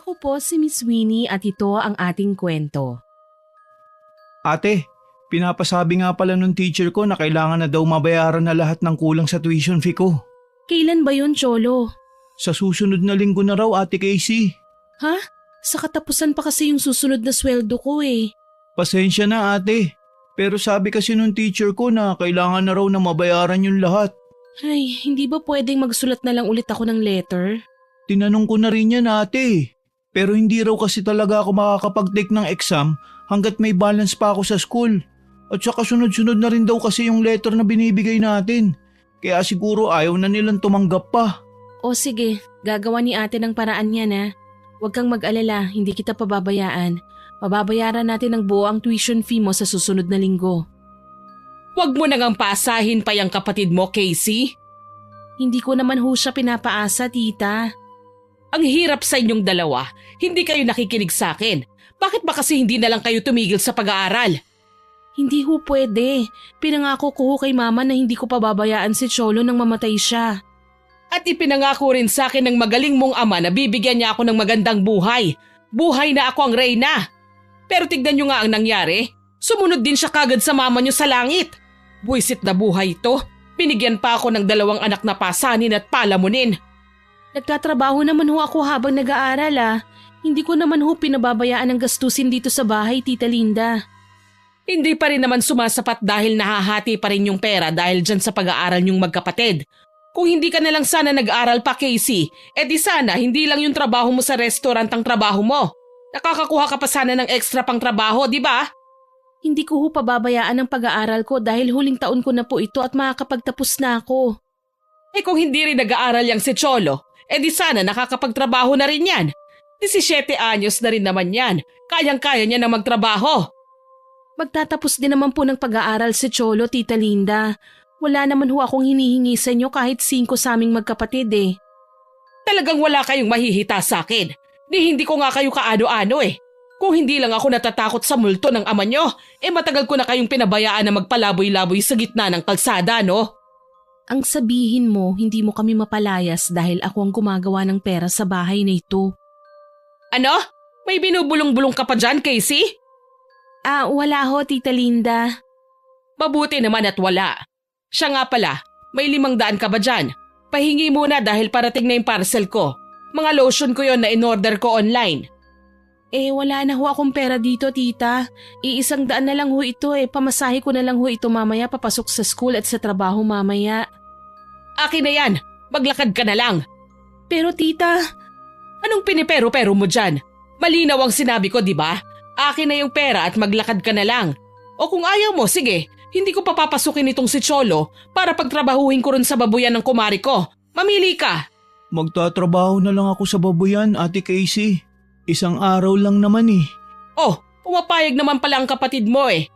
Ako po si Miss Winnie at ito ang ating kwento. Ate, pinapasabi nga pala nung teacher ko na kailangan na daw mabayaran na lahat ng kulang sa tuition fee ko. Kailan ba yun, Cholo? Sa susunod na linggo na raw, Ate Casey. Ha? Sa katapusan pa kasi yung susunod na sweldo ko eh. Pasensya na, ate. Pero sabi kasi nung teacher ko na kailangan na raw na mabayaran yung lahat. Ay, hindi ba pwedeng magsulat na lang ulit ako ng letter? Tinanong ko na rin yan, ate. Pero hindi raw kasi talaga ako makakapag-take ng exam hanggat may balance pa ako sa school. At saka sunod-sunod na rin daw kasi yung letter na binibigay natin. Kaya siguro ayaw na nilang tumanggap pa. O sige, gagawa ni ate ng paraan yan ha. Huwag kang mag-alala, hindi kita pababayaan. Mababayaran natin ng buo ang tuition fee mo sa susunod na linggo. Huwag mo nang paasahin pa yung kapatid mo, Casey. Hindi ko naman ho siya pinapaasa, tita. Ang hirap sa inyong dalawa, hindi kayo nakikinig sa akin. Bakit ba kasi hindi na lang kayo tumigil sa pag-aaral? Hindi ho pwede. Pinangako ko ho kay mama na hindi ko pababayaan si Cholo nang mamatay siya. At ipinangako rin sa akin ng magaling mong ama na bibigyan niya ako ng magandang buhay. Buhay na ako ang reyna. Pero tignan niyo nga ang nangyari. Sumunod din siya kagad sa mama niyo sa langit. Buisit na buhay ito. Binigyan pa ako ng 2 anak na pasanin at palamunin. Nagtatrabaho naman ho ako habang nag-aaral ah. Hindi ko naman ho pinababayaan ang gastusin dito sa bahay, Tita Linda. Hindi pa rin naman sumasapat dahil nahahati pa rin yung pera dahil dyan sa pag-aaral niyong magkapatid. Kung hindi ka na lang sana nag-aral pa, Casey, di sana hindi lang yung trabaho mo sa restaurant ang trabaho mo. Nakakakuha ka pa sana ng extra pang trabaho, di ba? Hindi ko ho pababayaan ang pag-aaral ko dahil huling taon ko na po ito at makakapagtapos na ako. Kung hindi rin nag-aaral yang si Cholo, di sana nakakapagtrabaho na rin yan. 17 anyos na rin naman yan. Kayang-kaya niya na magtrabaho. Magtatapos din naman po ng pag-aaral si Cholo, Tita Linda. Wala naman ho akong hinihingi sa inyo kahit 5 sa aming magkapatid eh. Talagang wala kayong mahihita sa akin. Hindi ko nga kayo kaano-ano eh. Kung hindi lang ako natatakot sa multo ng ama nyo, matagal ko na kayong pinabayaan na magpalaboy-laboy sa gitna ng kalsada, no? Ang sabihin mo, hindi mo kami mapalayas dahil ako ang gumagawa ng pera sa bahay na ito. Ano? May binubulong-bulong ka pa dyan, Casey? Wala ho, Tita Linda. Mabuti naman at wala. Siya nga pala, may 500 ka ba dyan? Pahingi muna dahil parating na yung parcel ko. Mga lotion ko yon na in-order ko online. Wala na ho akong pera dito, tita. 100 na lang ho ito Pamasahe ko na lang ho ito mamaya papasok sa school at sa trabaho mamaya. Akin na yan. Maglakad ka na lang. Pero tita… Anong pinipero-pero mo dyan? Malinaw ang sinabi ko, di ba? Akin na yung pera at maglakad ka na lang. O kung ayaw mo, sige. Hindi ko papapasukin itong si Cholo para pagtrabahuhin ko rin sa babuyan ng kumari ko. Mamili ka. Magtatrabaho na lang ako sa babuyan, Ate Casey. 1 araw lang naman eh. Oh, pumapayag naman pala ang kapatid mo eh.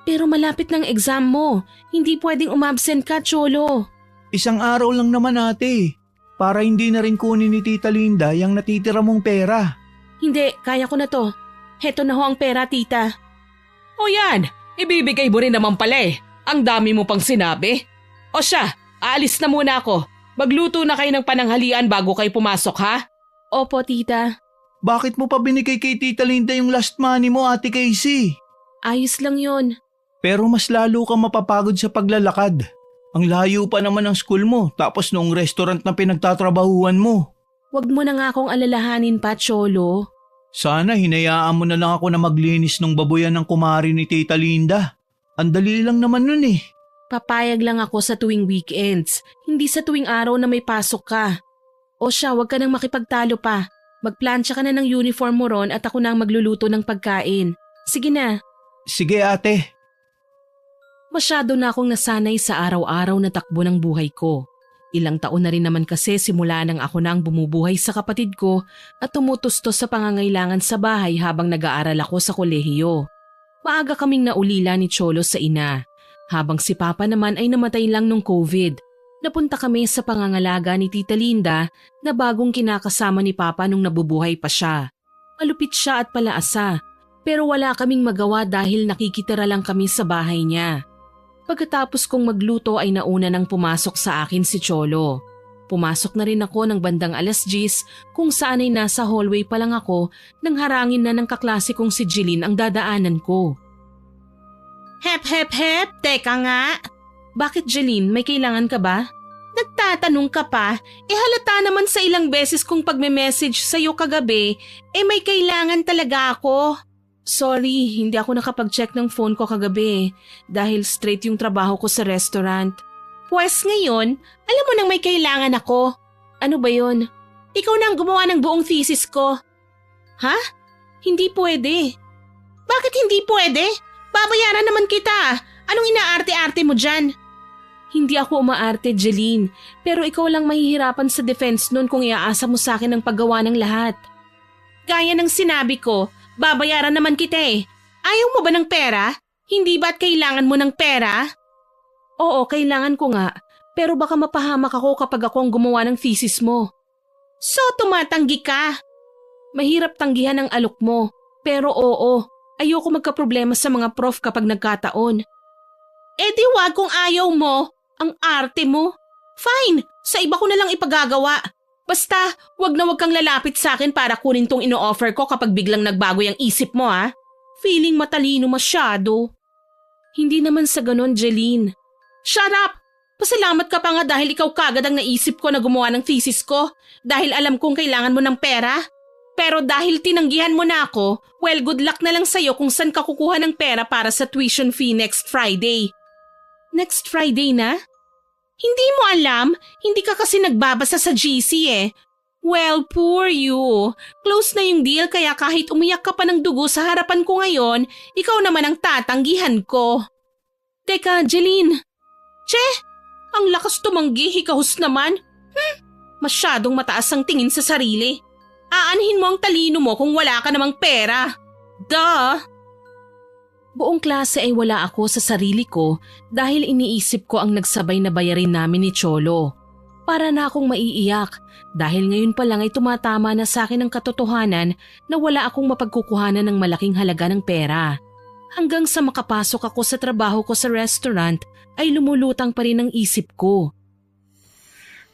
Pero malapit ng exam mo. Hindi pwedeng umabsent ka, Cholo. 1 araw lang naman, ate. Para hindi na rin kunin ni Tita Linda yung natitira mong pera. Hindi, kaya ko na to. Heto na ho ang pera, tita. O yan, ibibigay mo rin naman pala eh. Ang dami mo pang sinabi. O siya, aalis na muna ako. Magluto na kayo ng pananghalian bago kayo pumasok, ha? Opo, tita. Bakit mo pa binigay kay Tita Linda yung last money mo, Ate Casey? Ayos lang yon. Pero mas lalo ka mapapagod sa paglalakad. Ang layo pa naman ng school mo tapos noong restaurant na pinagtatrabahuan mo. Wag mo na nga akong alalahanin pa, Cholo. Sana hinayaan mo na lang ako na maglinis ng babuyan ng kumari ni Tita Linda. Ang dali lang naman nun eh. Papayag lang ako sa tuwing weekends, hindi sa tuwing araw na may pasok ka. O siya, wag ka nang makipagtalo pa. Magplansya ka na ng uniform mo ron at ako na ang magluluto ng pagkain. Sige na. Sige, ate. Masyado na akong nasanay sa araw-araw na takbo ng buhay ko. Ilang taon na rin naman kasi simula nang ako na ang bumubuhay sa kapatid ko at tumutustos sa pangangailangan sa bahay habang nag-aaral ako sa kolehiyo. Maaga kaming naulila ni Cholo sa ina. Habang si Papa naman ay namatay lang nung COVID. Napunta kami sa pangangalaga ni Tita Linda na bagong kinakasama ni Papa nung nabubuhay pa siya. Malupit siya at palaasa, pero wala kaming magawa dahil nakikitira lang kami sa bahay niya. Pagkatapos kong magluto ay nauna nang pumasok sa akin si Cholo. Pumasok na rin ako ng bandang 10:00 kung saan ay nasa hallway pa lang ako nang harangin na ng kaklase kong si Jeline ang dadaanan ko. Hep, hep, hep, teka nga. Bakit Jeline, may kailangan ka ba? Nagtatanong ka pa, halata naman sa ilang beses kong pagme-message sa'yo kagabi, may kailangan talaga ako. Sorry, hindi ako nakapag-check ng phone ko kagabi dahil straight yung trabaho ko sa restaurant. Pwes ngayon, alam mo nang may kailangan ako. Ano ba yon? Ikaw na ang gumawa ng buong thesis ko. Ha? Hindi pwede. Bakit hindi pwede? Babayaran naman kita. Anong inaarte-arte mo dyan? Hindi ako umaarte, Jeline. Pero ikaw lang mahihirapan sa defense nun kung iaasa mo sa akin ang paggawa ng lahat. Gaya ng sinabi ko, babayaran naman kita eh. Ayaw mo ba ng pera? Hindi ba't kailangan mo ng pera? Oo, kailangan ko nga. Pero baka mapahamak ako kapag ako ang gumawa ng thesis mo. So, tumatanggi ka? Mahirap tanggihan ang alok mo. Pero oo, ayoko magkaproblema sa mga prof kapag nagkataon. Di wag kung ayaw mo, ang arte mo. Fine, sa iba ko na lang ipagagawa. Basta, wag na wag kang lalapit sa akin para kunin tong ino-offer ko kapag biglang nagbago yung isip mo ha. Feeling matalino masyado. Hindi naman sa ganon, Jeline. Shut up! Pasalamat ka pa nga dahil ikaw kagad ang naisip ko na gumawa ng thesis ko dahil alam kong kailangan mo ng pera. Pero dahil tinanggihan mo na ako, well good luck na lang sa'yo kung saan ka kukuha ng pera para sa tuition fee next Friday. Next Friday na? Hindi mo alam? Hindi ka kasi nagbabasa sa GC eh. Well, poor you. Close na yung deal kaya kahit umiyak ka pa ng dugo sa harapan ko ngayon, ikaw naman ang tatanggihan ko. Teka, Jeline. Che, ang lakas tumanggi, hikahos naman. Masyadong mataas ang tingin sa sarili. Aanhin mo ang talino mo kung wala ka namang pera. Duh! Buong klase ay wala ako sa sarili ko dahil iniisip ko ang nagsabay na bayarin namin ni Cholo. Para na akong maiiyak dahil ngayon pa lang ay tumatama na sa akin ang katotohanan na wala akong mapagkukuhanan ng malaking halaga ng pera. Hanggang sa makapasok ako sa trabaho ko sa restaurant ay lumulutang pa rin ang isip ko.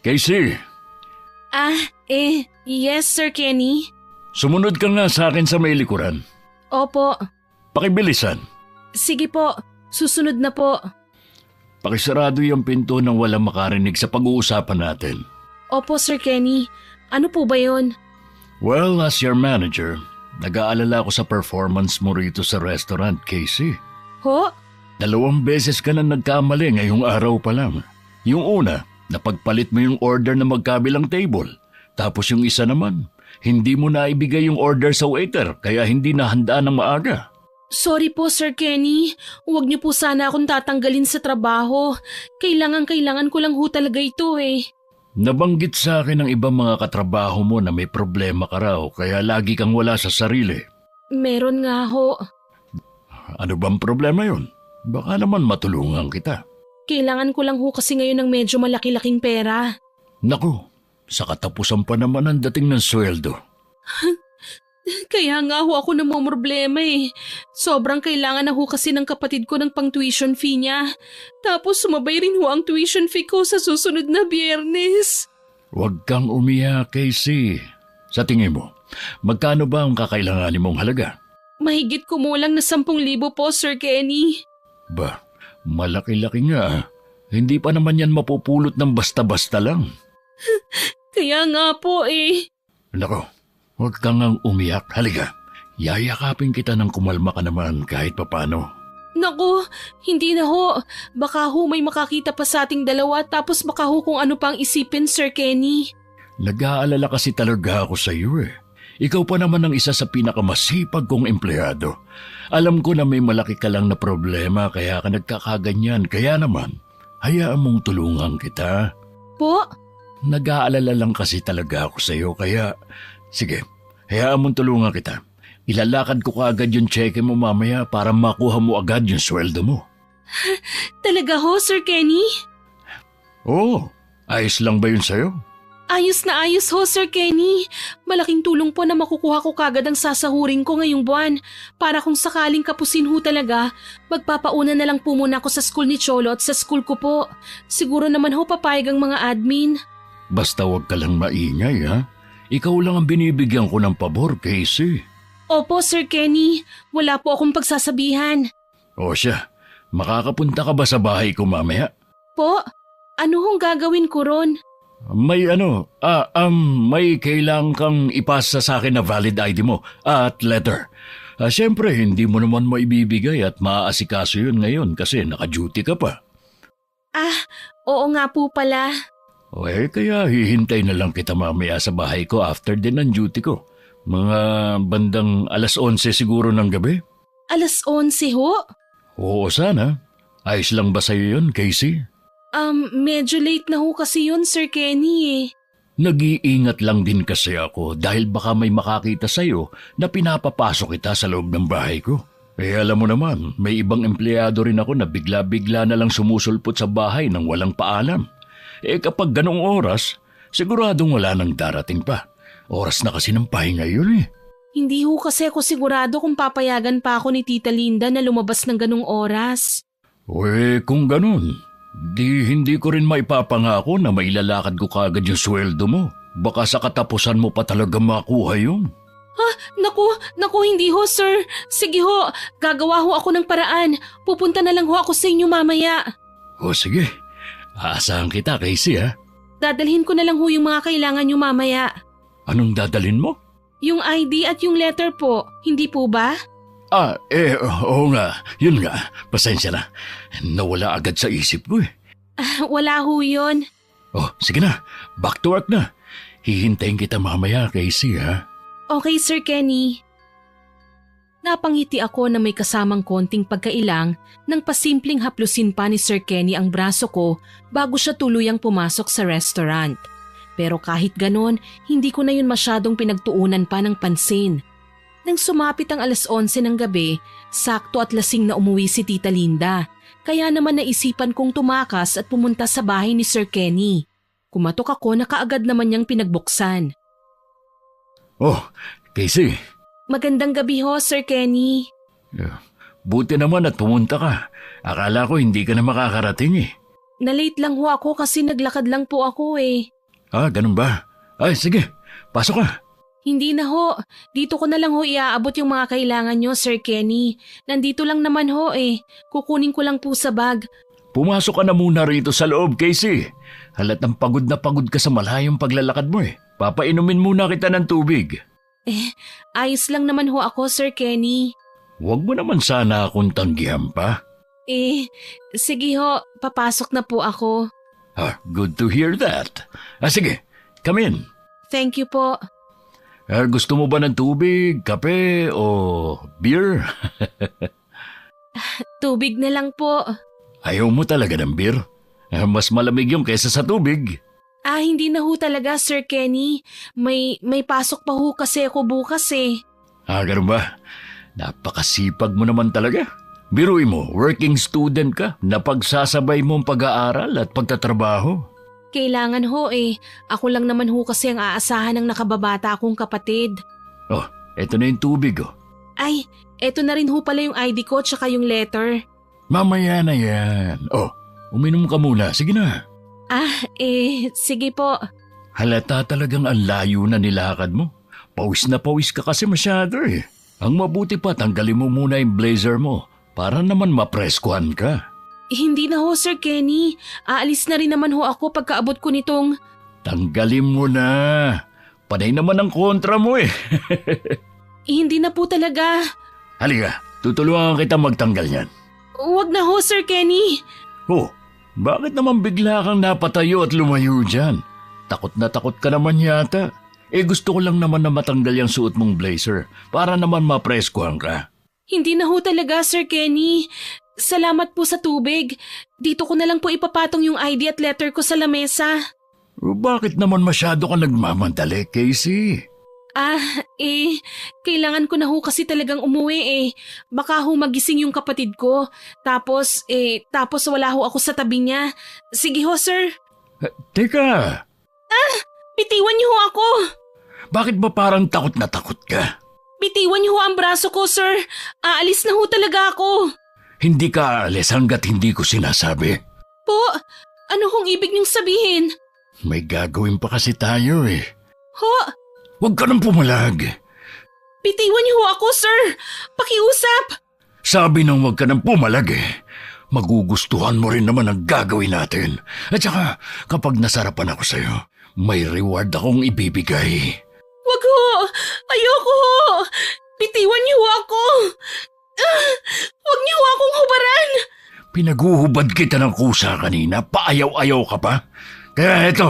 Casey! Yes Sir Kenny? Sumunod ka nga sa akin sa may likuran. Opo. Pakibilisan. Sige po, susunod na po. Pakisarado yung pinto nang walang makarinig sa pag-uusapan natin. Opo Sir Kenny, ano po ba yon? Well, as your manager, nag-aalala ako sa performance mo rito sa restaurant, Casey. Ho? 2 beses ka na nagkamali ngayong araw pa lang. Yung una, napagpalit mo yung order na magkabilang table. Tapos yung isa naman, hindi mo naibigay yung order sa waiter kaya hindi nahanda ng maaga. Sorry po Sir Kenny, huwag niyo po sana akong tatanggalin sa trabaho. Kailangan ko lang ho talaga ito eh. Nabanggit sa akin ng ibang mga katrabaho mo na may problema ka raw kaya lagi kang wala sa sarili. Meron nga ho. Ano bang problema yon? Baka naman matulungan kita. Kailangan ko lang ho kasi ngayon ng medyo malaki-laking pera. Naku, sa katapusan pa naman ang dating ng sweldo. Kaya nga ho ako namomroblema eh. Sobrang kailangan na ho kasi ng kapatid ko ng pang-tuition fee niya. Tapos sumabay rin ho ang tuition fee ko sa susunod na Biyernes. Huwag kang umiyak, Casey. Sa tingin mo, magkano ba ang kakailanganin mong halaga? Mahigit kumulang na 10,000 po, Sir Kenny. Ba, malaki-laki nga. Hindi pa naman yan mapupulot ng basta-basta lang. Kaya nga po eh. Nako, huwag kang ngang umiyak. Halika, yayakapin kita ng kumalma ka naman kahit papano. Naku, hindi na ho. Baka ho may makakita pa sa ating dalawa tapos baka ho kung ano pang isipin, Sir Kenny. Nag-aalala kasi talaga ako sa iyo eh. Ikaw pa naman ang isa sa pinakamasipag kong empleyado. Alam ko na may malaki ka lang na problema kaya ka nagkakaganyan. Kaya naman, hayaan mong tulungan kita. Po? Nag-aalala lang kasi talaga ako sa iyo kaya, sige, hayaan mong tulungan kita. Ilalakad ko kaagad yung cheque mo mamaya para makuha mo agad yung sweldo mo. Talaga ho, Sir Kenny? Oo, ayos lang ba yun sa'yo? Ayos na ayos ho, Sir Kenny. Malaking tulong po na makukuha ko kagad ang sasahurin ko ngayong buwan. Para kung sakaling kapusin ho talaga, magpapauna na lang po muna ako sa school ni Cholo at sa school ko po. Siguro naman ho papayag ang mga admin. Basta wag ka lang maingay, ha? Ikaw lang ang binibigyan ko ng pabor, Casey. Opo, Sir Kenny. Wala po akong pagsasabihan. O siya, makakapunta ka ba sa bahay ko mamaya? Po, ano hong gagawin ko ron? May may kailangan kang ipasa sa akin na valid ID mo at letter. Siyempre, hindi mo naman maibibigay at maaasikaso yun ngayon kasi naka-duty ka pa. Oo nga po pala. Kaya hihintay na lang kita mamaya sa bahay ko after din ng duty ko. Mga bandang 11:00 siguro ng gabi. 11:00 ho? Oo, sana. Ayos lang ba sa'yo yun, Casey? Medyo late na ho kasi yun, Sir Kenny eh. Nag-iingat lang din kasi ako dahil baka may makakita sa'yo na pinapapasok kita sa loob ng bahay ko. Alam mo naman, may ibang empleyado rin ako na bigla-bigla na lang sumusulpot sa bahay nang walang paalam. Kapag ganong oras, siguradong wala nang darating pa. Oras na kasi ng pahinga yun eh. Hindi ho kasi ako sigurado kung papayagan pa ako ni Tita Linda na lumabas ng ganong oras. Kung ganun, hindi ko rin maipapangako na mailalakad ko kagad yung sweldo mo. Baka sa katapusan mo pa talaga makuha yun. Naku, hindi ho, sir. Sige ho, gagawa ho ako ng paraan. Pupunta na lang ho ako sa inyo mamaya. Sige. Aasahan kita, Casey, ha? Dadalhin ko na lang ho yung mga kailangan nyo mamaya. Anong dadalhin mo? Yung ID at yung letter po, hindi po ba? Oo nga. Yun nga. Pasensya na. Nawala agad sa isip ko eh. Wala ho yun. Sige na. Back to work na. Hihintayin kita mamaya, Casey, ha? Okay, Sir Kenny. Napangiti ako na may kasamang konting pagkailang nang pasimpleng haplusin pa ni Sir Kenny ang braso ko bago siya tuluyang pumasok sa restaurant. Pero kahit ganon, hindi ko na yun masyadong pinagtuunan pa ng pansin. Nang sumapit ang 11:00 ng gabi, sakto at lasing na umuwi si Tita Linda. Kaya naman naisipan kong tumakas at pumunta sa bahay ni Sir Kenny. Kumatok ako na kaagad naman niyang pinagbuksan. Casey. Magandang gabi ho, Sir Kenny. Buti naman at pumunta ka. Akala ko hindi ka na makakarating eh. Nalate lang ho ako kasi naglakad lang po ako eh. Ganun ba? Sige. Pasok ka. Hindi na ho. Dito ko na lang ho iaabot yung mga kailangan nyo, Sir Kenny. Nandito lang naman ho eh. Kukunin ko lang po sa bag. Pumasok ka na muna rito sa loob, Casey. Halatang pagod na pagod ka sa malayong paglalakad mo eh. Papainumin muna kita ng tubig. Ayos lang naman ho ako, Sir Kenny. Huwag mo naman sana akong tanggihan pa. Sige ho. Papasok na po ako. Good to hear that. Sige, come in. Thank you po. Gusto mo ba ng tubig, kape o beer? Tubig na lang po. Ayaw mo talaga ng beer? Mas malamig yung kaysa sa tubig. Hindi na ho talaga, Sir Kenny. May pasok pa ho kasi ako bukas eh. Ganun ba? Napakasipag mo naman talaga. Biruin mo, working student ka na pagsasabay mong pag-aaral at pagtatrabaho. Kailangan ho eh. Ako lang naman ho kasi ang aasahan ng nakababata akong kapatid. Eto na yung tubig Ay, eto na rin ho pala yung ID ko tsaka yung letter. Mamaya na yan. Uminom ka muna. Sige na. Sige po. Halata talagang ang layo na nilakad mo. Pawis na pawis ka kasi masyado eh. Ang mabuti pa, tanggalin mo muna yung blazer mo para naman mapreskuhan ka. Hindi na ho, Sir Kenny. Aalis na rin naman ho ako pagkaabot ko nitong... Tanggalin mo na. Panay naman ang kontra mo eh. Hindi na po talaga. Halika, tutulungan kita magtanggal yan. Huwag na ho, Sir Kenny. Bakit naman bigla kang napatayo at lumayo dyan? Takot na takot ka naman yata. Gusto ko lang naman na matanggal yung suot mong blazer para naman mapreskuhan ka. Hindi na ho talaga, Sir Kenny. Salamat po sa tubig. Dito ko na lang po ipapatong yung ID at letter ko sa lamesa. Bakit naman masyado ka nagmamadali, Casey? Kailangan ko na ho kasi talagang umuwi eh. Baka ho magising yung kapatid ko. Tapos wala ho ako sa tabi niya. Sige ho, sir. Teka! Bitiwan niyo ho ako! Bakit ba parang takot na takot ka? Bitiwan niyo ho ang braso ko, sir. Aalis na ho talaga ako. Hindi ka aalis hanggat hindi ko sinasabi. Po, ano hong ibig niyong sabihin? May gagawin pa kasi tayo eh. Ho, Huwag ka nang pumalag. bitiwan niyo ho ako, sir. Pakiusap. Sabi nang huwag ka nang pumalag eh. Magugustuhan mo rin naman ang gagawin natin. At saka, kapag nasarapan ako sa'yo, may reward akong ibibigay. Wag ho. Ayoko ho. Bitiwan niyo ho ako. Wag niyo ho akong hubaran. Pinaguhubad kita ng kusa kanina, paayaw-ayaw ka pa. Kaya eto,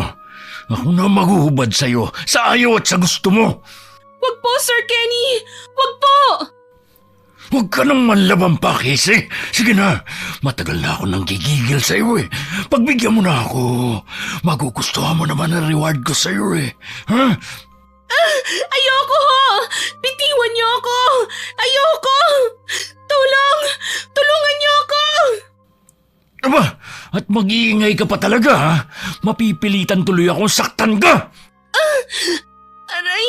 ako na maghuhubad sa'yo, sa ayaw at sa gusto mo. Wag po, Sir Kenny. Wag po. Huwag ka nang manlaban pa, Casey. Sige na, matagal na ako nang gigigil sa'yo eh. Pagbigyan mo na ako, magugustuhan mo naman ang reward ko sa'yo eh. Ha? Ayoko ho. Bitiwan niyo ako. Ayoko. Tulong. Tulungan niyo ako. Aba, at mag-iingay ka pa talaga ha? Mapipilitan tuloy akong saktan ka. Aray.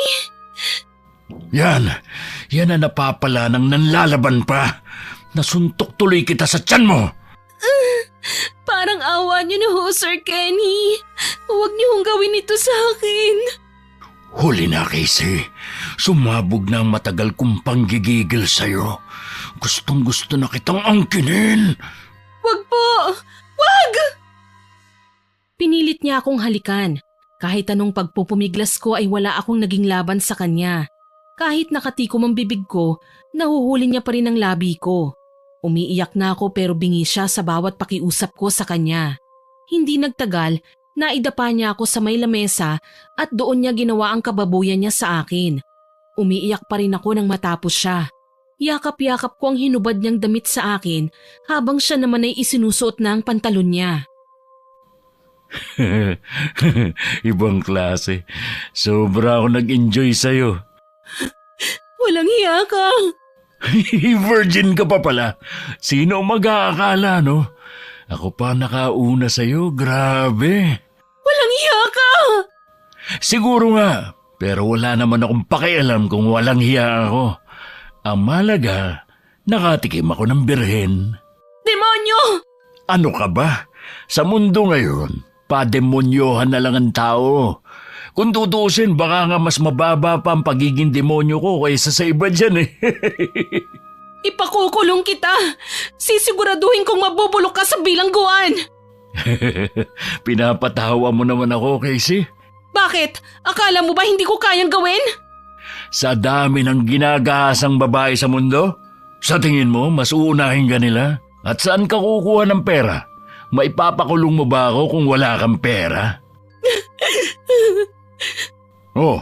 Yan ang napapala ng nanlalaban pa. Nasuntok tuloy kita sa tiyan mo. Parang awa niyo na ho, Sir Kenny. Huwag niyo hong gawin ito sa akin. Huli na, Casey. Sumabog na ang matagal kong panggigigil sa'yo. Gustong-gusto na kitang angkinin. Wag po. Wag! Pinilit niya akong halikan. Kahit anong pagpupumiglas ko ay wala akong naging laban sa kanya. Kahit nakatikom ang bibig ko, nahuhuli niya pa rin ang labi ko. Umiiyak na ako pero bingi siya sa bawat pakiusap ko sa kanya. Hindi nagtagal, naidapa niya ako sa may lamesa at doon niya ginawa ang kababuyan niya sa akin. Umiiyak pa rin ako nang matapos siya. Yakap-yakap ko ang hinubad niyang damit sa akin habang siya naman ay isinusuot na ang pantalon niya. Ibang klase. Sobra ako nag-enjoy sa'yo. Walang hiya ka. Virgin ka pa pala. Sino ang mag-aakala, no? Ako pa nakauna sa'yo. Grabe. Walang hiya ka. Siguro nga. Pero wala naman akong pakialam kung walang hiya ako. Ang malaga, nakatikim ako ng birhen. Demonyo! Ano ka ba? Sa mundo ngayon, pademonyohan na lang ang tao. Kung tutuusin, baka nga mas mababa pa ang pagiging demonyo ko kaysa sa iba dyan eh. Ipakukulong kita. Sisiguraduhin kong mabubulok ka sa bilangguan. Pinapatawa mo naman ako, Casey. Bakit? Akala mo ba hindi ko kayang gawin? Sa dami ng ginagahasang babae sa mundo, sa tingin mo, mas uunahin ka nila? At saan ka kukuha ng pera? Maipapakulong mo ba ako kung wala kang pera? Oh,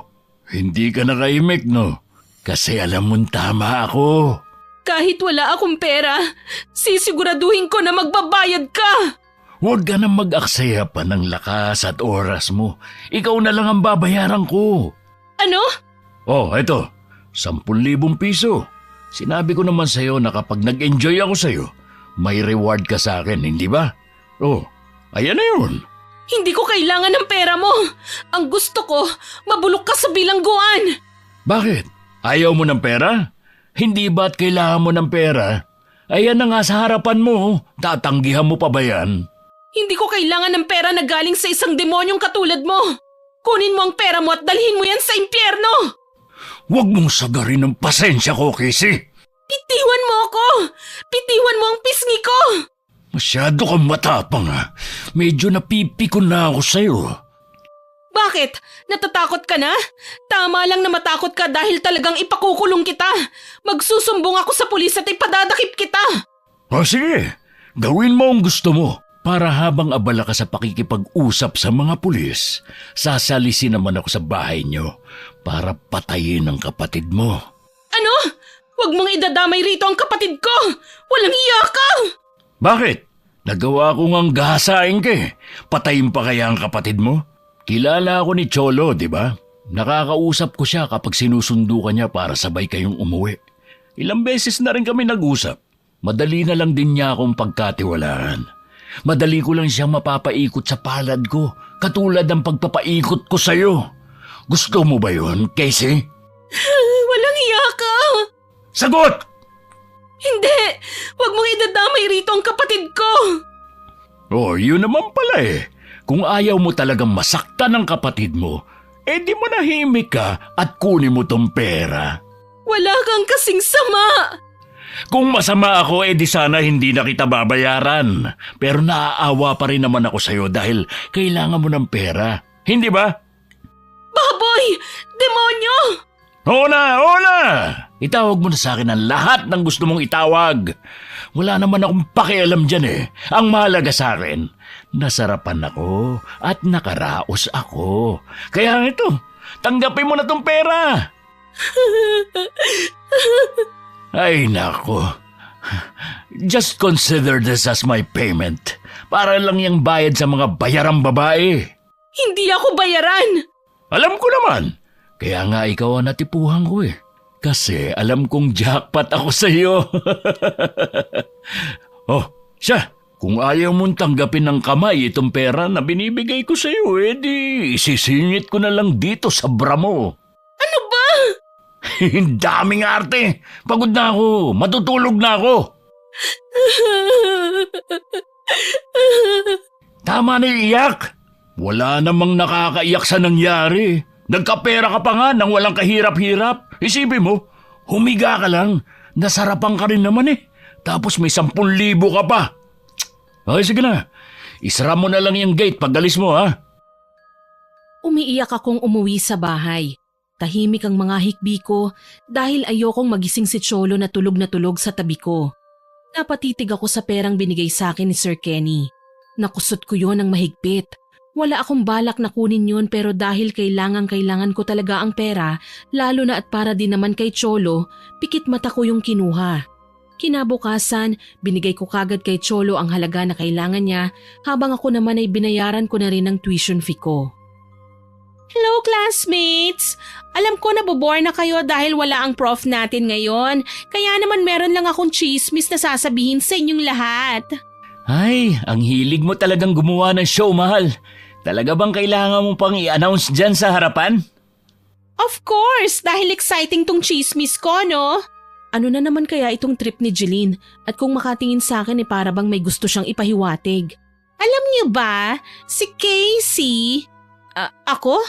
hindi ka nakaimik, no? Kasi alam mong tama ako. Kahit wala akong pera, sisiguraduhin ko na magbabayad ka. Huwag ka nang mag-aksaya pa ng lakas at oras mo. Ikaw na lang ang babayaran ko. Ano? Oh, eto, 10,000 piso. Sinabi ko naman sa'yo na kapag nag-enjoy ako sa'yo, may reward ka sa akin, hindi ba? Oh, ayan na yun. Hindi ko kailangan ng pera mo. Ang gusto ko, mabulok ka sa bilangguan. Bakit? Ayaw mo ng pera? Hindi ba't kailangan mo ng pera? Ayan na nga sa harapan mo, tatanggihan mo pa ba yan? Hindi ko kailangan ng pera na galing sa isang demonyong katulad mo. Kunin mo ang pera mo at dalhin mo yan sa impyerno. Huwag mong sagarin ang pasensya ko, Casey. Bitiwan mo ako! Bitiwan mo ang pisngi ko! Masyado kang matapang ha. Medyo napipikon na ako sa'yo. Bakit? Natatakot ka na? Tama lang na matakot ka dahil talagang ipakukulong kita. Magsusumbong ako sa pulis at ipadadakip kita. O sige, gawin mo ang gusto mo. Para habang abala ka sa pakikipag-usap sa mga pulis, sasalisin naman ako sa bahay niyo para patayin ang kapatid mo. Ano? Huwag mong idadamay rito ang kapatid ko! Walang hiya ka! Bakit? Nagawa ko ngang gahasain ka eh. Patayin pa kaya ang kapatid mo? Kilala ako ni Cholo, di ba? Nakakausap ko siya kapag sinusundo ka niya para sabay kayong umuwi. Ilang beses na rin kami nag-usap. Madali na lang din niya akong pagkatiwalaan. Madali ko lang siyang mapapaikot sa palad ko, katulad ng pagpapaikot ko sa'yo. Gusto mo ba yun, Casey? Walang hiya ka! Sagot! Hindi! Huwag mong idadamay rito ang kapatid ko! Oh, yun naman pala eh. Kung ayaw mo talagang masaktan ng kapatid mo, di manahimik ka at kunin mo tong pera. Wala kang kasing sama! Kung masama ako, di sana hindi na kita babayaran. Pero naaawa pa rin naman ako sa'yo dahil kailangan mo ng pera. Hindi ba? Baboy! Demonyo! Oo na! Itawag mo na sa akin ang lahat ng gusto mong itawag. Wala naman akong pakialam dyan eh. Ang mahalaga sa akin, nasarapan ako at nakaraos ako. Kaya ito, tanggapin mo na tong pera. Ay nako. Just consider this as my payment. Para lang yung bayad sa mga bayarang babae. Hindi ako bayaran! Alam ko naman. Kaya nga ikaw ang natipuhan ko eh. Kasi alam kong jackpot ako sa iyo. Oh, siya. Kung ayaw mong tanggapin ng kamay itong pera na binibigay ko sa iyo, di isisingit ko na lang dito sa bra mo. Ano ba? Daming arte. Pagod na ako. Matutulog na ako. Tama na iyak. Wala namang nakakaiyak sa nangyari. Nagkapera ka pa nga nang walang kahirap-hirap. Isipin mo, humiga ka lang. Nasarapan ka rin naman eh. Tapos may 10,000 ka pa. Okay, sige na. Isara mo na lang yung gate pag alis mo, ha? Umiiyak akong umuwi sa bahay. Tahimik ang mga hikbi ko dahil ayokong magising si Cholo na tulog sa tabi ko. Napatitig ako sa perang binigay sa akin ni Sir Kenny. Nakusot ko yon ng mahigpit. Wala akong balak na kunin yun pero dahil kailangan ko talaga ang pera, lalo na at para din naman kay Cholo, pikit mata ko yung kinuha. Kinabukasan, binigay ko kagad kay Cholo ang halaga na kailangan niya habang ako naman ay binayaran ko na rin ang tuition fee ko. Hello classmates! Alam ko nabobore na kayo dahil wala ang prof natin ngayon, kaya naman meron lang akong chismis na sasabihin sa inyong lahat. Ay, ang hilig mo talagang gumawa ng show, mahal. Talaga bang kailangan mo pang i-announce dyan sa harapan? Of course, dahil exciting tong chismis ko, no? Ano na naman kaya itong trip ni Jeline at kung makatingin sa akin para bang may gusto siyang ipahiwatig? Alam niyo ba, si Casey… ako?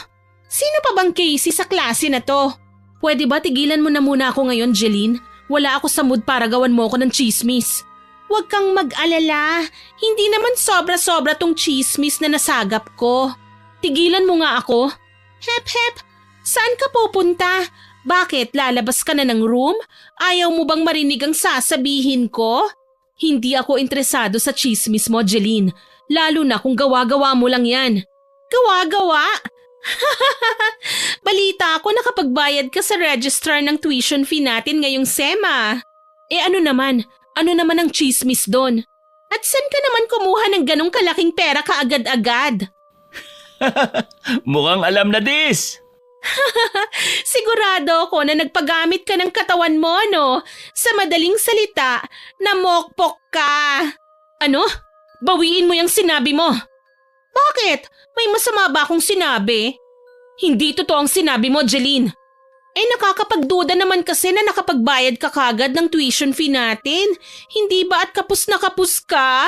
Sino pa bang Casey sa klase na to? Pwede ba tigilan mo na muna ako ngayon, Jeline? Wala ako sa mood para gawan mo ako ng chismis. Huwag kang mag-alala, hindi naman sobra-sobra tong chismis na nasagap ko. Tigilan mo nga ako. Hep, saan ka pupunta? Bakit, lalabas ka na ng room? Ayaw mo bang marinig ang sasabihin ko? Hindi ako interesado sa chismis mo, Jeline. Lalo na kung gawa-gawa mo lang yan. Gawa-gawa? Balita ako nakapagbayad ka sa registrar ng tuition fee natin ngayong SEMA. Ano naman? Ano naman ang chismis doon? At saan ka naman kumuha ng ganong kalaking pera kaagad-agad? Mukhang alam na dis. Sigurado ako na nagpagamit ka ng katawan mo, no? Sa madaling salita, namokpok ka. Ano? Bawiin mo yung sinabi mo. Bakit? May masama ba akong sinabi? Hindi totoo ang sinabi mo, Jeline. Nakakapagduda naman kasi na nakapagbayad ka kagad ng tuition fee natin. Hindi ba at kapos na kapos ka?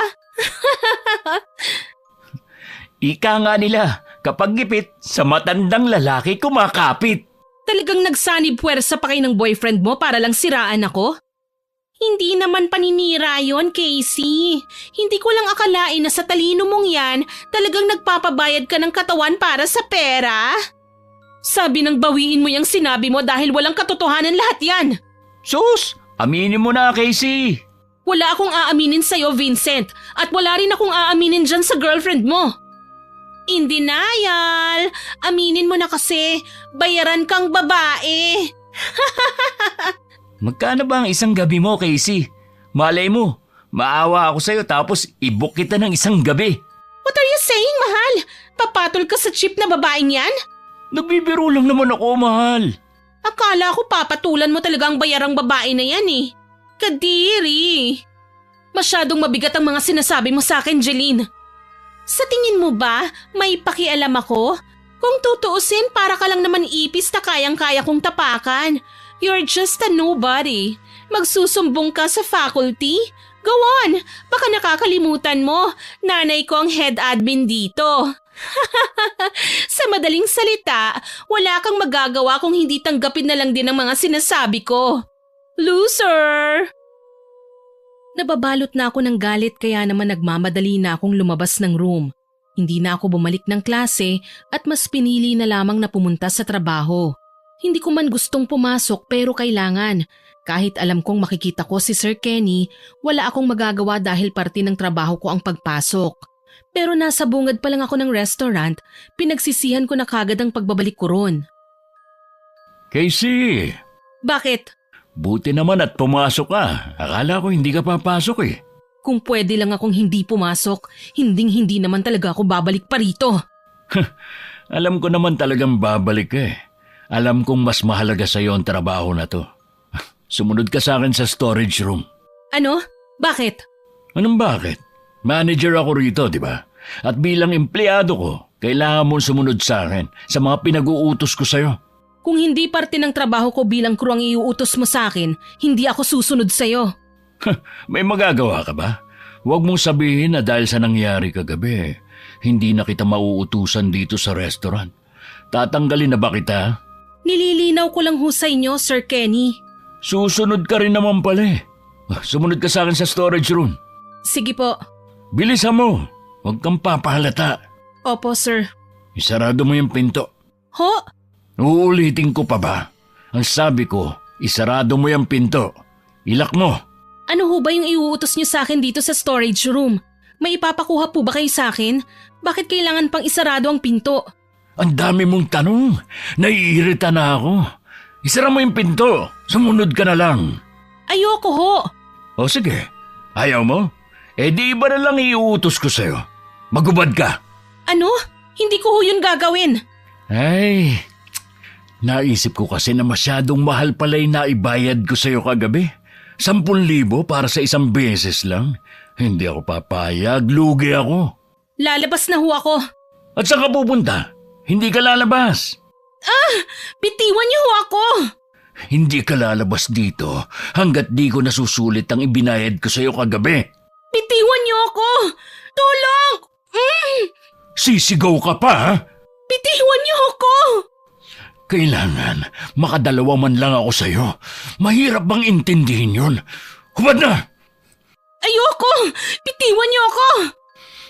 Ika nga nila, kapag gipit, sa matandang lalaki kumakapit. Talagang nagsanib puwersa pa kayo ng boyfriend mo para lang siraan ako? Hindi naman paninira yon, Casey. Hindi ko lang akalain na sa talino mong yan, talagang nagpapabayad ka ng katawan para sa pera. Sabi nang bawiin mo yung sinabi mo dahil walang katotohanan lahat yan. Sus, aminin mo na, Casey. Wala akong aaminin sa'yo, Vincent. At wala rin akong aaminin dyan sa girlfriend mo. In denial. Aminin mo na kasi, bayaran kang babae. Magkano ba ang isang gabi mo, Casey? Malay mo, maawa ako sa'yo tapos i-book kita ng isang gabi. What are you saying, mahal? Papatol ka sa cheap na babaeng yan? Nagbibiro lang naman ako, mahal. Akala ko papatulan mo talaga ang bayarang babae na yan eh. Kadiri. Masyadong mabigat ang mga sinasabi mo sa akin, Jeline. Sa tingin mo ba may pakialam ako? Kung tutuusin, para ka lang naman ipis na kayang-kaya kong tapakan. You're just a nobody. Magsusumbong ka sa faculty? Go on! Baka nakakalimutan mo, nanay ko ang head admin dito. Sa madaling salita, wala kang magagawa kung hindi tanggapin na lang din ang mga sinasabi ko. Loser! Nababalot na ako ng galit kaya naman nagmamadali na akong lumabas ng room. Hindi na ako bumalik ng klase at mas pinili na lamang na pumunta sa trabaho. Hindi ko man gustong pumasok pero kailangan. Kahit alam kong makikita ko si Sir Kenny, wala akong magagawa dahil parte ng trabaho ko ang pagpasok. Pero nasa bungad pa lang ako ng restaurant, pinagsisihan ko na kagad ang pagbabalik ko ron. Casey, Bakit? buti naman at pumasok ka. Akala ko hindi ka papasok eh. Kung pwede lang akong hindi pumasok, hinding-hindi naman talaga ako babalik pa rito. Alam ko naman talagang babalik ka eh. Alam kong mas mahalaga sa'yo ang trabaho na to. Sumunod ka sa akin sa storage room. Ano? Bakit? Anong bakit? Manager ako rito, di ba? At bilang empleyado ko, kailangan mong sumunod sa akin sa mga pinag-uutos ko sa'yo. Kung hindi parte ng trabaho ko bilang crew ang iuutos mo sa akin, hindi ako susunod sa'yo. May magagawa ka ba? Huwag mong sabihin na dahil sa nangyari kagabi, hindi na kita mauutusan dito sa restaurant. Tatanggalin na ba kita? Nililinaw ko lang ho sa inyo, Sir Kenny. Susunod ka rin naman pala eh. Sumunod ka sa akin sa storage room. Sige po. Bilisan mo. Huwag kang papahalata. Opo, sir. Isarado mo yung pinto. Ho? Uulitin ko pa ba? Ang sabi ko, isarado mo yung pinto. Ilak mo. Ano ho ba yung iuutos niyo sa akin dito sa storage room? May ipapakuha po ba kayo sa akin? Bakit kailangan pang isarado ang pinto? Ang dami mong tanong. Naiirita na ako. Isara mo yung pinto. Sumunod ka na lang. Ayoko ho. O sige. Ayaw mo? Eh di iba na lang iuutos ko sa'yo. Magubad ka. Ano? Hindi ko ho yun gagawin. Ay, naisip ko kasi na masyadong mahal pala yung naibayad ko sa'yo kagabi. 10,000 para sa isang beses lang. Hindi ako papayag, lugi ako. Lalabas na ho ako. At saan ka pupunta? Hindi ka lalabas. Bitiwan niyo ho ako. Hindi ka lalabas dito hanggat di ko nasusulit ang ibinayad ko sa'yo kagabi. Bitiwan niyo ako. Tulong! Sisigaw ka pa, ha? Bitiwan niyo ako. Kailangan makadalawa man lang ako sa'yo. Mahirap bang intindihin yun? Hubad na! Ayoko. Bitiwan niyo ako.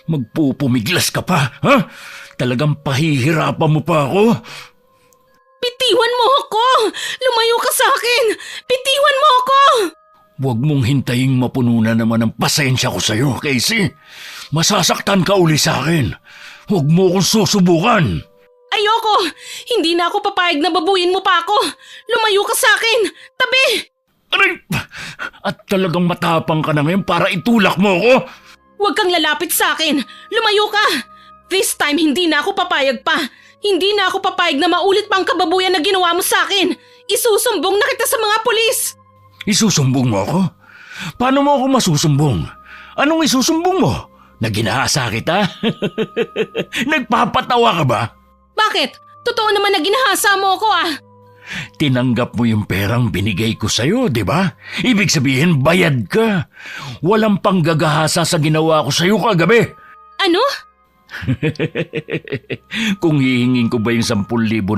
Magpupumiglas ka pa, ha? Talagang pahihirapan mo pa ako? Bitiwan mo ako. Lumayo ka sa akin. Bitiwan mo ako. Huwag mong hintaying mapuno na naman ang pasensya ko sa'yo, Casey. Masasaktan ka uli sa akin. Huwag mo akong susubukan. Ayoko. Hindi na ako papayag na babuyin mo pa ako. Lumayo ka sa akin. Tabi. Aray! At talagang matapang ka na ngayon para itulak mo ako? Huwag kang lalapit sa akin. Lumayo ka. This time hindi na ako papayag pa. Hindi na ako papayag na maulit pa ang kababuyan na ginawa mo sa akin. Isusumbong na kita sa mga pulis. Isusumbong mo ako? Paano mo ako masusumbong? Anong isusumbong mo? Na ginahasa kita? Nagpapatawa ka ba? Bakit? Totoo naman na ginahasa mo ako ah. Tinanggap mo yung perang binigay ko sa'yo, di ba? Ibig sabihin, bayad ka. Walang panggagahasa sa ginawa ko sa'yo kagabi. Ano? Kung hihingin ko ba yung 10,000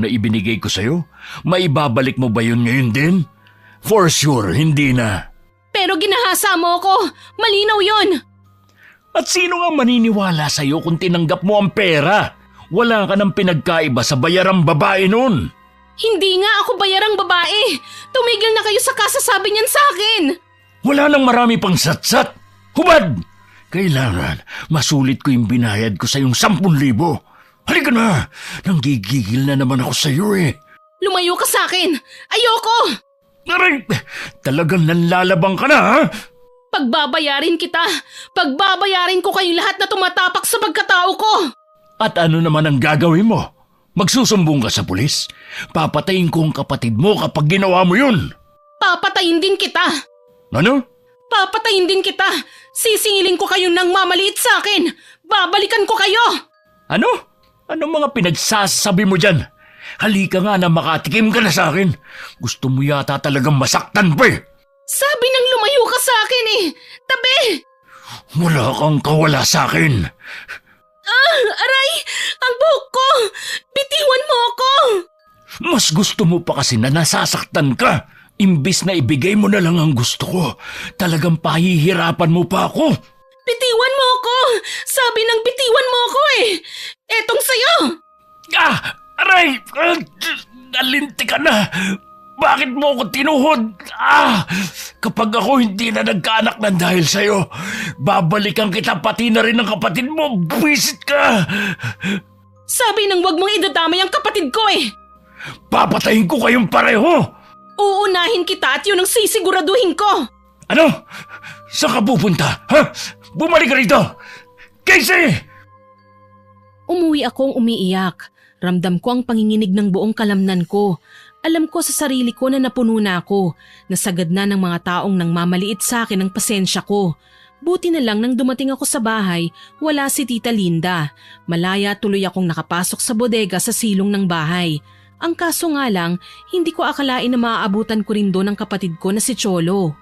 na ibinigay ko sa'yo, maibabalik mo ba yun ngayon din? For sure, hindi na. Pero ginahasa mo ako. Malinaw yon. At sino nga maniniwala sa'yo kung tinanggap mo ang pera? Wala ka ng pinagkaiba sa bayarang babae nun. Hindi nga ako bayarang babae. Tumigil na kayo sa kasasabi niyan sa akin. Wala nang marami pang satsat. Hubad! Kailangan masulit ko yung binayad ko sa yung 10,000. Halika na! Nanggigigil na naman ako sa iyo eh. Lumayo ka sa akin. Ayoko! Aray! Talagang nanlalabang ka na ha? Pagbabayarin kita. Pagbabayarin ko kayong lahat na tumatapak sa pagkatao ko. At ano naman ang gagawin mo? Magsusumbong ka sa pulis? Papatayin ko ang kapatid mo kapag ginawa mo yun. Papatayin din kita. Ano? Papatayin din kita. Sisingilin ko kayong nang mamaliit sa akin. Babalikan ko kayo. Ano? Anong mga pinagsasabi mo dyan? Halika nga na makatikim ka na sa akin. Gusto mo yata talagang masaktan pa eh. Sabi nang lumayo ka sa akin eh! Tabi! Wala kang kawala sa akin. Aray! Ang buhok ko! Bitiwan mo ako! Mas gusto mo pa kasi na nasasaktan ka. Imbis na ibigay mo na lang ang gusto ko, talagang pahihirapan mo pa ako. Bitiwan mo ako! Sabi nang bitiwan mo ako eh! Etong sa'yo! Aray! Nalinti ka na! Bakit mo ako tinuhod? Kapag ako hindi na nagkaanak ng dahil sa'yo, babalikan kita pati na rin ang kapatid mo. Buwisit ka! Sabi nang wag mong idadamay ang kapatid ko eh! Papatayin ko kayong pareho! Uunahin kita at yun ang sisiguraduhin ko! Ano? Saan ka pupunta? Ha? Bumalik ka rito! Casey! Umuwi akong umiiyak. Ramdam ko ang panginginig ng buong kalamnan ko. Alam ko sa sarili ko na napuno na ako. Nasagad na ng mga taong nang mamaliit sa akin ang pasensya ko. Buti na lang nang dumating ako sa bahay, wala si Tita Linda. Malaya tuloy akong nakapasok sa bodega sa silong ng bahay. Ang kaso nga lang, hindi ko akalain na maaabutan ko rin doon ang kapatid ko na si Cholo.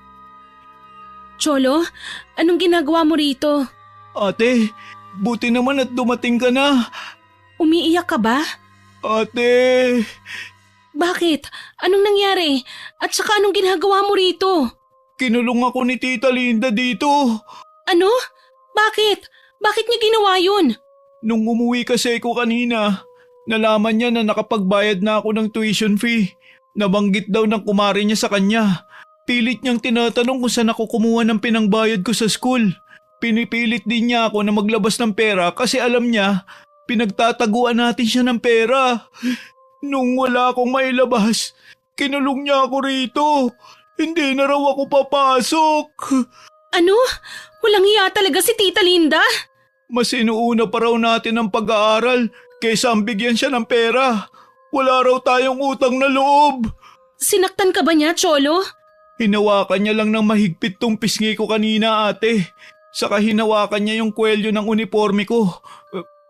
Cholo, anong ginagawa mo rito? Ate, buti naman at dumating ka na. Umiiyak ka ba? Ate! Bakit? Anong nangyari? At saka anong ginagawa mo rito? Kinulong ako ni Tita Linda dito. Ano? Bakit? Bakit niya ginawa yun? Nung umuwi kasi ko kanina, nalaman niya na nakapagbayad na ako ng tuition fee. Nabanggit daw ng kumare niya sa kanya. Pilit niyang tinatanong kung saan ako kumuha ng pinangbayad ko sa school. Pinipilit din niya ako na maglabas ng pera kasi alam niya, pinagtataguan natin siya ng pera. Nung wala akong mailabas, kinulong niya ako rito. Hindi na raw ako papasok. Ano? Walang hiya talaga si Tita Linda? Mas inuuna pa raw natin ang pag-aaral kaysa ang bigyan siya ng pera. Wala raw tayong utang na loob. Sinaktan ka ba niya, Cholo? Hinawakan niya lang ng mahigpit tong pisngi ko kanina, ate. Saka hinawakan niya yung kwelyo ng uniforme ko.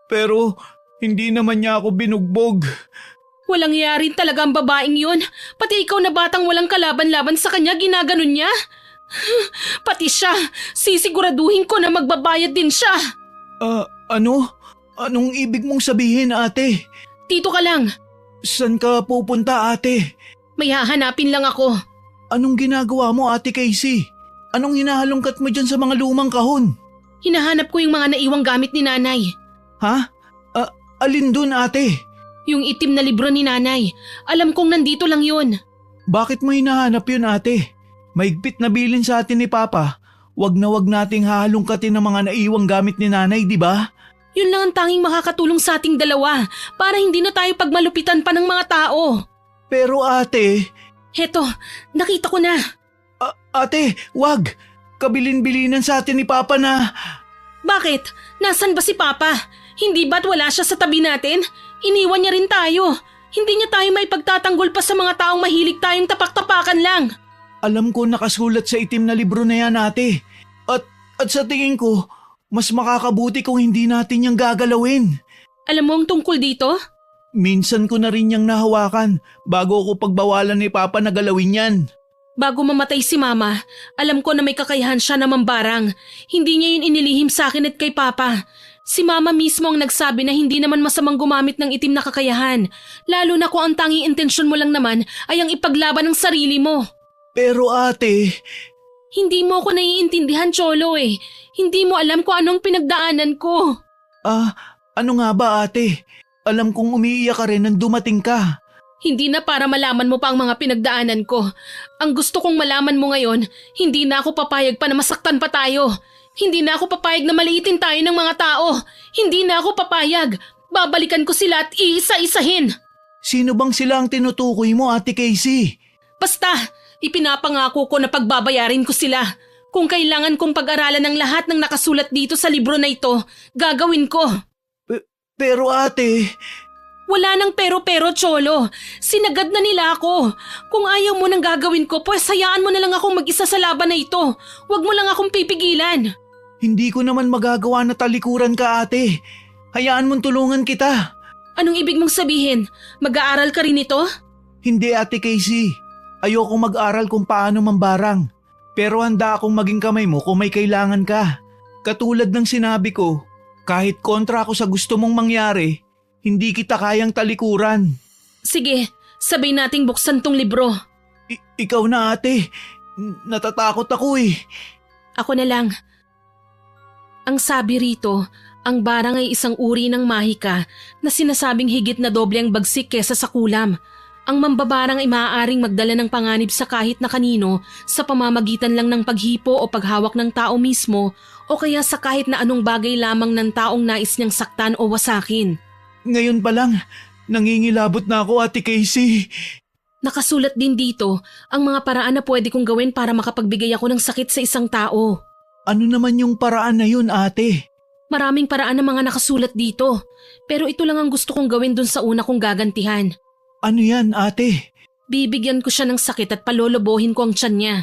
Pero hindi naman niya ako binugbog. Walang hiya rin talaga ang babaeng yun. Pati ikaw na batang walang kalaban-laban sa kanya, ginaganon niya. Pati siya, sisiguraduhin ko na magbabayad din siya. Ano? Anong ibig mong sabihin, ate? Dito ka lang. Saan ka pupunta, ate? May hahanapin lang ako. Anong ginagawa mo, ate Casey? Anong hinahalongkat mo dyan sa mga lumang kahon? Hinahanap ko yung mga naiwang gamit ni nanay. Ha? Alin dun, ate? Yung itim na libro ni nanay. Alam kong nandito lang yun. Bakit mo hinahanap yun, ate? Maigpit na bilin sa atin ni Papa. Wag na wag nating hahalongkatin ng mga naiwang gamit ni nanay, di ba? Yun lang ang tanging makakatulong sa ating dalawa para hindi na tayo pagmalupitan pa ng mga tao. Pero ate… Heto, nakita ko na. Ate, wag! Kabilin-bilinan sa atin ni Papa na… Bakit? Nasaan ba si Papa? Hindi ba't wala siya sa tabi natin? Iniwan niya rin tayo. Hindi niya tayo may pagtatanggol pa sa mga taong mahilig tayong tapak-tapakan lang. Alam ko nakasulat sa itim na libro na yan, ate. At sa tingin ko, mas makakabuti kung hindi natin yang gagalawin. Alam mo ang tungkol dito? Minsan ko na rin yang nahawakan bago ako pagbawalan ni Papa na galawin yan. Bago mamatay si Mama, alam ko na may kakayahan siya na mambarang. Hindi niya yun inilihim sa akin at kay Papa. Si Mama mismo ang nagsabi na hindi naman masamang gumamit ng itim na kakayahan. Lalo na kung ang tanging intensyon mo lang naman ay ang ipaglaban ng sarili mo. Pero ate… Hindi mo ko naiintindihan, Cholo eh. Hindi mo alam kung anong pinagdaanan ko. Ano nga ba, ate? Alam kong umiiyak ka rin nang dumating ka. Hindi na para malaman mo pa ang mga pinagdaanan ko. Ang gusto kong malaman mo ngayon, hindi na ako papayag pa na masaktan pa tayo. Hindi na ako papayag na maliitin tayo ng mga tao. Hindi na ako papayag. Babalikan ko sila at iisa-isahin. Sino bang sila ang tinutukoy mo, Ate Casey? Basta, ipinapangako ko na pagbabayarin ko sila. Kung kailangan kong pag-aralan ng lahat ng nakasulat dito sa libro na ito, gagawin ko. Pero ate… Wala nang pero-pero, Cholo. Sinagad na nila ako. Kung ayaw mo nang gagawin ko, pues hayaan mo na lang akong mag-isa sa laban na ito. Huwag mo lang akong pipigilan. Hindi ko naman magagawa na talikuran ka, ate. Hayaan mong tulungan kita. Anong ibig mong sabihin? Mag-aaral ka rin ito? Hindi, Ate Casey. Ayoko mag-aral kung paano mambarang. Pero handa akong maging kamay mo kung may kailangan ka. Katulad ng sinabi ko, kahit kontra ako sa gusto mong mangyari, hindi kita kayang talikuran. Sige, sabay nating buksan tong libro. Ikaw na ate, natatakot ako eh. Ako na lang. Ang sabi rito, ang barang ay isang uri ng mahika na sinasabing higit na doble ang bagsik kesa sa kulam. Ang mambabarang ay maaaring magdala ng panganib sa kahit na kanino sa pamamagitan lang ng paghipo o paghawak ng tao mismo o kaya sa kahit na anong bagay lamang ng taong nais niyang saktan o wasakin. Ngayon pa lang, nangingilabot na ako Ate Casey. Nakasulat din dito ang mga paraan na pwede kong gawin para makapagbigay ako ng sakit sa isang tao. Ano naman yung paraan na yun ate? Maraming paraan na mga nakasulat dito, pero ito lang ang gusto kong gawin dun sa una kong gagantihan. Ano yan ate? Bibigyan ko siya ng sakit at palolobohin ko ang tiyan niya.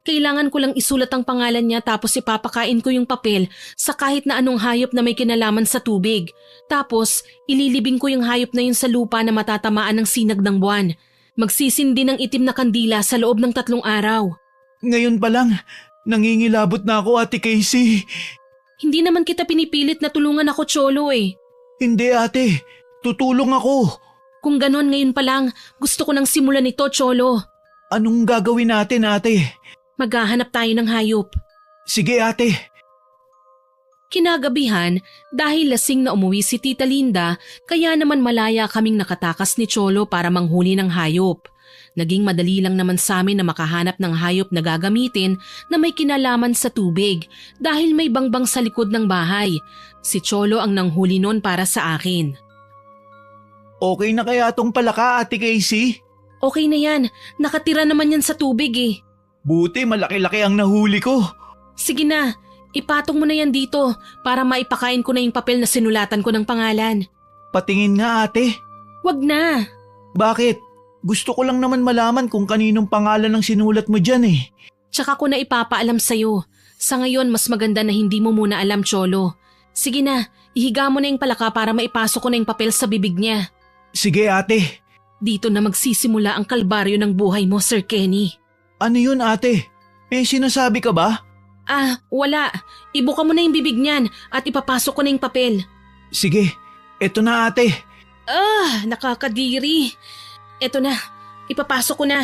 Kailangan ko lang isulat ang pangalan niya tapos ipapakain ko yung papel sa kahit na anong hayop na may kinalaman sa tubig. Tapos, ililibing ko yung hayop na yun sa lupa na matatamaan ng sinag ng buwan. Magsisindi ng itim na kandila sa loob ng 3 araw. Ngayon pa lang, nangingilabot na ako Ate Casey. Hindi naman kita pinipilit na tulungan ako, Cholo eh. Hindi ate, tutulong ako. Kung ganon ngayon pa lang, gusto ko nang simulan ito, Cholo. Anong gagawin natin ate? Maghahanap tayo ng hayop. Sige ate. Kinagabihan, dahil lasing na umuwi si Tita Linda, kaya naman malaya kaming nakatakas ni Cholo para manghuli ng hayop. Naging madali lang naman sa amin na makahanap ng hayop na gagamitin na may kinalaman sa tubig dahil may bangbang sa likod ng bahay. Si Cholo ang nanghuli noon para sa akin. Okay na kaya tong palaka Ate Casey? Okay na yan, nakatira naman yan sa tubig eh. Buti malaki-laki ang nahuli ko. Sige na, ipatong mo na yan dito para maipakain ko na yung papel na sinulatan ko ng pangalan. Patingin nga ate. Wag na. Bakit? Gusto ko lang naman malaman kung kaninong pangalan ang sinulat mo dyan eh. Tsaka ko na ipapaalam sa'yo. Sa ngayon mas maganda na hindi mo muna alam, Cholo. Sige na, ihiga mo na yung palaka para maipasok ko na yung papel sa bibig niya. Sige ate. Dito na magsisimula ang kalbaryo ng buhay mo, Sir Kenny. Ano yun ate? May sinasabi ka ba? Wala. Ibuka mo na yung bibig niyan at ipapasok ko na yung papel. Sige, eto na ate. Nakakadiri. Eto na, ipapasok ko na.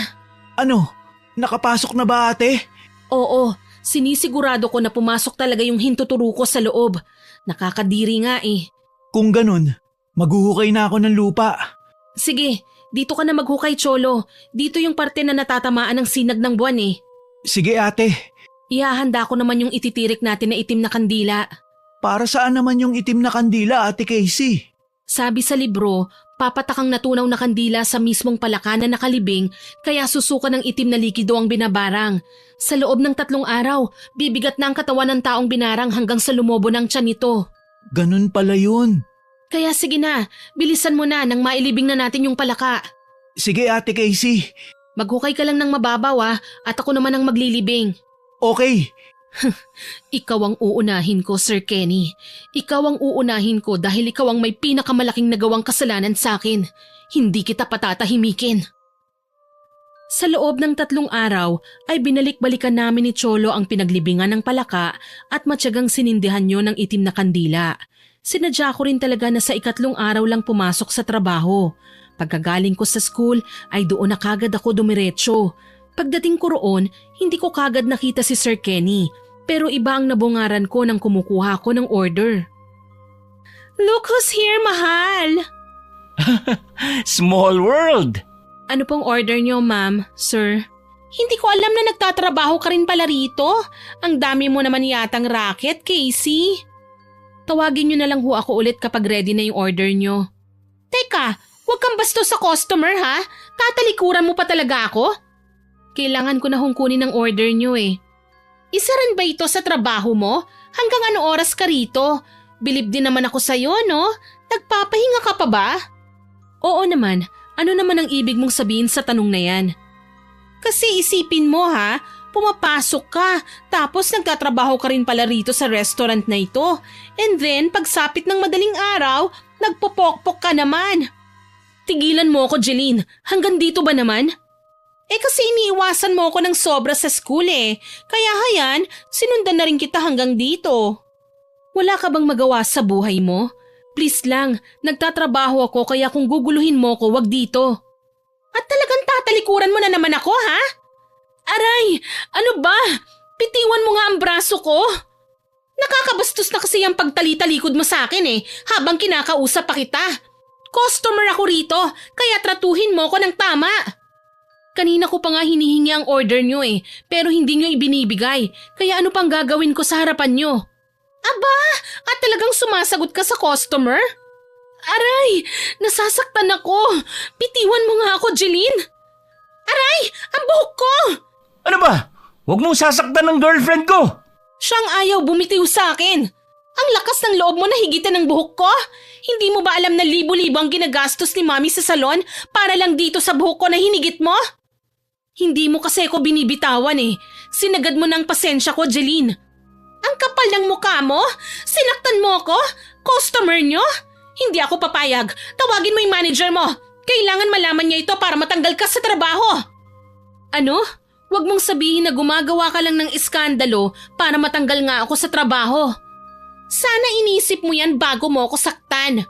Ano? Nakapasok na ba ate? Oo, sinisigurado ko na pumasok talaga yung hintuturo ko sa loob. Nakakadiri nga eh. Kung ganun, maghuhukay na ako ng lupa. Sige, dito ka na maghukay, Cholo. Dito yung parte na natatamaan ng sinag ng buwan eh. Sige ate. Ihahanda ko naman yung ititirik natin na itim na kandila. Para saan naman yung itim na kandila Ate Casey? Sabi sa libro, papatakang natunaw na kandila sa mismong palaka na nakalibing kaya susuka ng itim na likido ang binabarang. Sa loob ng 3 araw, bibigat na ang katawan ng taong binarang hanggang sa lumobo ng tiyan nito. Ganun pala yun. Kaya sige na, bilisan mo na nang mailibing na natin yung palaka. Sige Ate Casey. Maghukay ka lang ng mababaw at ako naman ang maglilibing. Okay. Ikaw ang uunahin ko, Sir Kenny. Ikaw ang uunahin ko dahil ikaw ang may pinakamalaking nagawang kasalanan sa akin. Hindi kita patatahimikin. Sa loob ng 3 araw ay binalik-balikan namin ni Cholo ang pinaglibingan ng palaka at matyagang sinindihan niyo ng itim na kandila. Sinadya ko rin talaga na sa 4 araw lang pumasok sa trabaho. Pagkagaling ko sa school ay doon na kagad ako dumiretso. Pagdating ko roon, hindi ko kagad nakita si Sir Kenny, pero iba ang nabungaran ko nang kumukuha ko ng order. Look who's here, mahal! Small world! Ano pong order niyo, ma'am, sir? Hindi ko alam na nagtatrabaho ka rin pala rito. Ang dami mo naman yatang racket, Casey. Tawagin niyo na lang ho ako ulit kapag ready na yung order niyo. Teka, huwag kang bastos sa customer ha? Tatalikuran mo pa talaga ako? Kailangan ko na hong kunin ang order niyo eh. Isa rin ba ito sa trabaho mo? Hanggang ano oras ka rito? Bilib din naman ako sa'yo, no? Nagpapahinga ka pa ba? Oo naman. Ano naman ang ibig mong sabihin sa tanong na yan? Kasi isipin mo ha, pumapasok ka, tapos nagtatrabaho ka rin pala rito sa restaurant na ito. And then, pagsapit ng madaling araw, nagpopokpok ka naman. Tigilan mo ako, Jeline. Hanggang dito ba naman? Kasi iniiwasan mo ako ng sobra sa school Kaya hayan, sinundan na rin kita hanggang dito. Wala ka bang magawa sa buhay mo? Please lang, nagtatrabaho ako kaya kung guguluhin mo ko, wag dito. At talagang tatalikuran mo na naman ako, ha? Aray! Ano ba? Pitiwan mo nga ang braso ko. Nakakabastos na kasi yung pagtalitalikod mo sa akin habang kinakausap pa kita. Customer ako rito, kaya tratuhin mo ko ng tama. Kanina ko pa nga hinihingi ang order nyo pero hindi nyo ibinibigay. Kaya ano pang gagawin ko sa harapan nyo? Aba, at talagang sumasagot ka sa customer? Aray! Nasasaktan ako! Pitiwan mo nga ako, Jeline! Aray! Ang buhok ko! Ano ba? Huwag mong sasaktan ng girlfriend ko! Siyang ayaw bumitiw sa akin. Ang lakas ng loob mo na higitan ng buhok ko? Hindi mo ba alam na libo-libo ang ginagastos ni Mami sa salon para lang dito sa buhok ko na hinigit mo? Hindi mo kasi ako binibitawan Sinagad mo ng pasensya ko, Jeline. Ang kapal ng mukha mo? Sinaktan mo ako? Customer nyo? Hindi ako papayag. Tawagin mo yung manager mo. Kailangan malaman niya ito para matanggal ka sa trabaho. Ano? Huwag mong sabihin na gumagawa ka lang ng iskandalo para matanggal nga ako sa trabaho. Sana inisip mo yan bago mo ako saktan.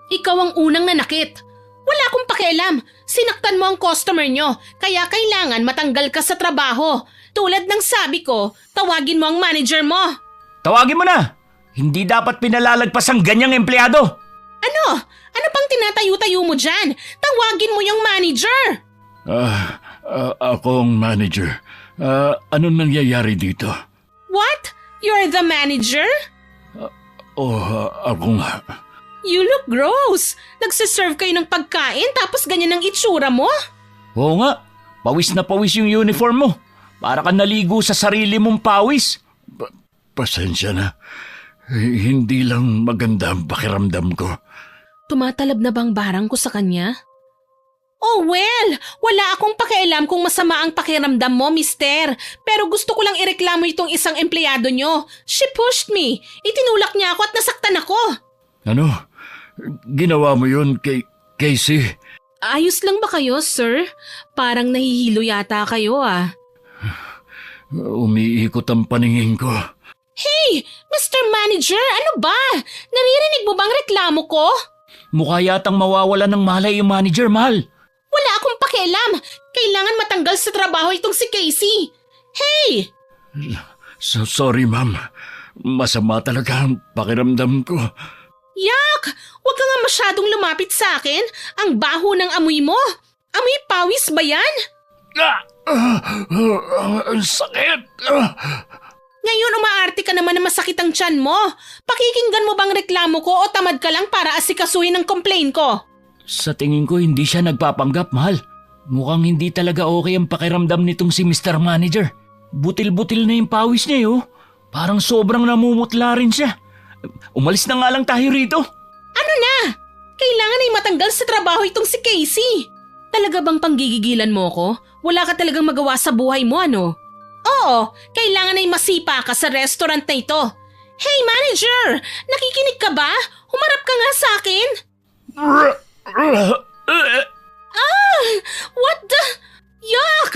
Ikaw ang unang nanakit. Wala akong pakialam. Sinaktan mo ang customer nyo, kaya kailangan matanggal ka sa trabaho. Tulad ng sabi ko, tawagin mo ang manager mo. Tawagin mo na! Hindi dapat pinalalagpas ang ganyang empleyado! Ano? Ano pang tinatayo-tayo mo dyan? Tawagin mo yung manager! Ako ang manager. Anong nangyayari dito? What? You're the manager? Ako nga. You look gross. Nagsiserve kayo ng pagkain tapos ganyan ang itsura mo? Oo nga. Pawis na pawis yung uniform mo. Para ka naligo sa sarili mong pawis. Pasensya na. Hindi lang maganda ang pakiramdam ko. Tumatalab na bang barang ko sa kanya? Oh well, wala akong pakialam kung masama ang pakiramdam mo, mister. Pero gusto ko lang ireklamo itong isang empleyado nyo. She pushed me. Itinulak niya ako at nasaktan ako. Ano? Ginawa mo yun kay Casey? Ayos lang ba kayo, sir? Parang nahihilo yata kayo Umiikot ang paningin ko. Hey, Mr. Manager, ano ba? Naririnig mo bang reklamo ko? Mukha yatang mawawala ng malay yung manager, mahal. Wala akong pakialam. Kailangan matanggal sa trabaho itong si Casey. Hey! Sorry, ma'am. Masama talaga ang pakiramdam ko. Yak! Huwag ka nga masyadong lumapit sa akin. Ang baho ng amoy mo. Amoy pawis ba yan? Ang sakit! Ngayon umaarte ka naman na masakit ang tiyan mo. Pakikinggan mo bang reklamo ko o tamad ka lang para asikasuhin ang complaint ko? Sa tingin ko hindi siya nagpapanggap, mahal. Mukhang hindi talaga okay ang pakiramdam nitong si Mr. Manager. Butil-butil na yung pawis niya Parang sobrang namumutla rin siya. Umalis na nga lang tayo rito. Ano na? Kailangan ay matanggal sa trabaho itong si Casey. Talaga bang panggigigilan mo ko? Wala ka talagang magawa sa buhay mo, Oo, kailangan ay masipa ka sa restaurant na ito. Hey manager, nakikinig ka ba? Humarap ka nga sa akin. What the? Yuck!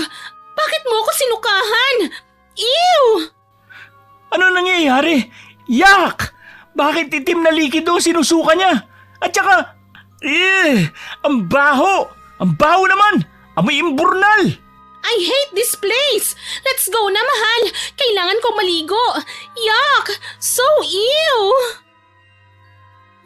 Bakit mo ako sinukahan? Ew! Ano nangyayari? Yak! Bakit itim na likido sinusuka niya? At saka, ang baho! Ang baho naman! Amoy imburnal! I hate this place! Let's go na, mahal! Kailangan ko maligo! Yuck! So ew!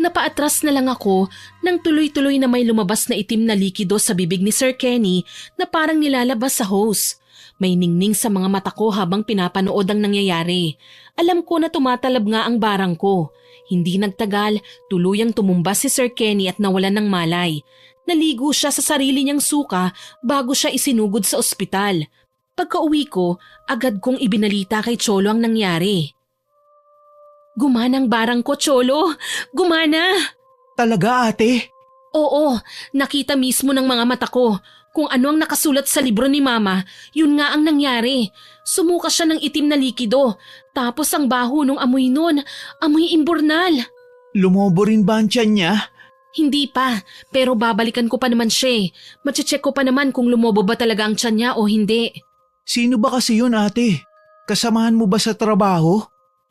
Napaatras na lang ako nang tuloy-tuloy na may lumabas na itim na likido sa bibig ni Sir Kenny na parang nilalabas sa hose. May ningning sa mga mata ko habang pinapanood ang nangyayari. Alam ko na tumatalab nga ang barang ko. Hindi nagtagal, tuluyang tumumba si Sir Kenny at nawalan ng malay. Naligo siya sa sarili niyang suka bago siya isinugod sa ospital. Pagka-uwi ko, agad kong ibinalita kay Cholo ang nangyari. Gumana ang barang ko, Cholo. Gumana. Talaga, ate? Oo, nakita mismo ng mga mata ko. Kung ano ang nakasulat sa libro ni Mama, yun nga ang nangyari. Sumuka siya ng itim na likido. Tapos ang baho nung amoy nun, amoy imburnal. Lumobo rin ba ang tiyan niya? Hindi pa, pero babalikan ko pa naman siya. Mache-check ko pa naman kung lumobo ba talaga ang tiyan niya o hindi. Sino ba kasi yun, ate? Kasamahan mo ba sa trabaho?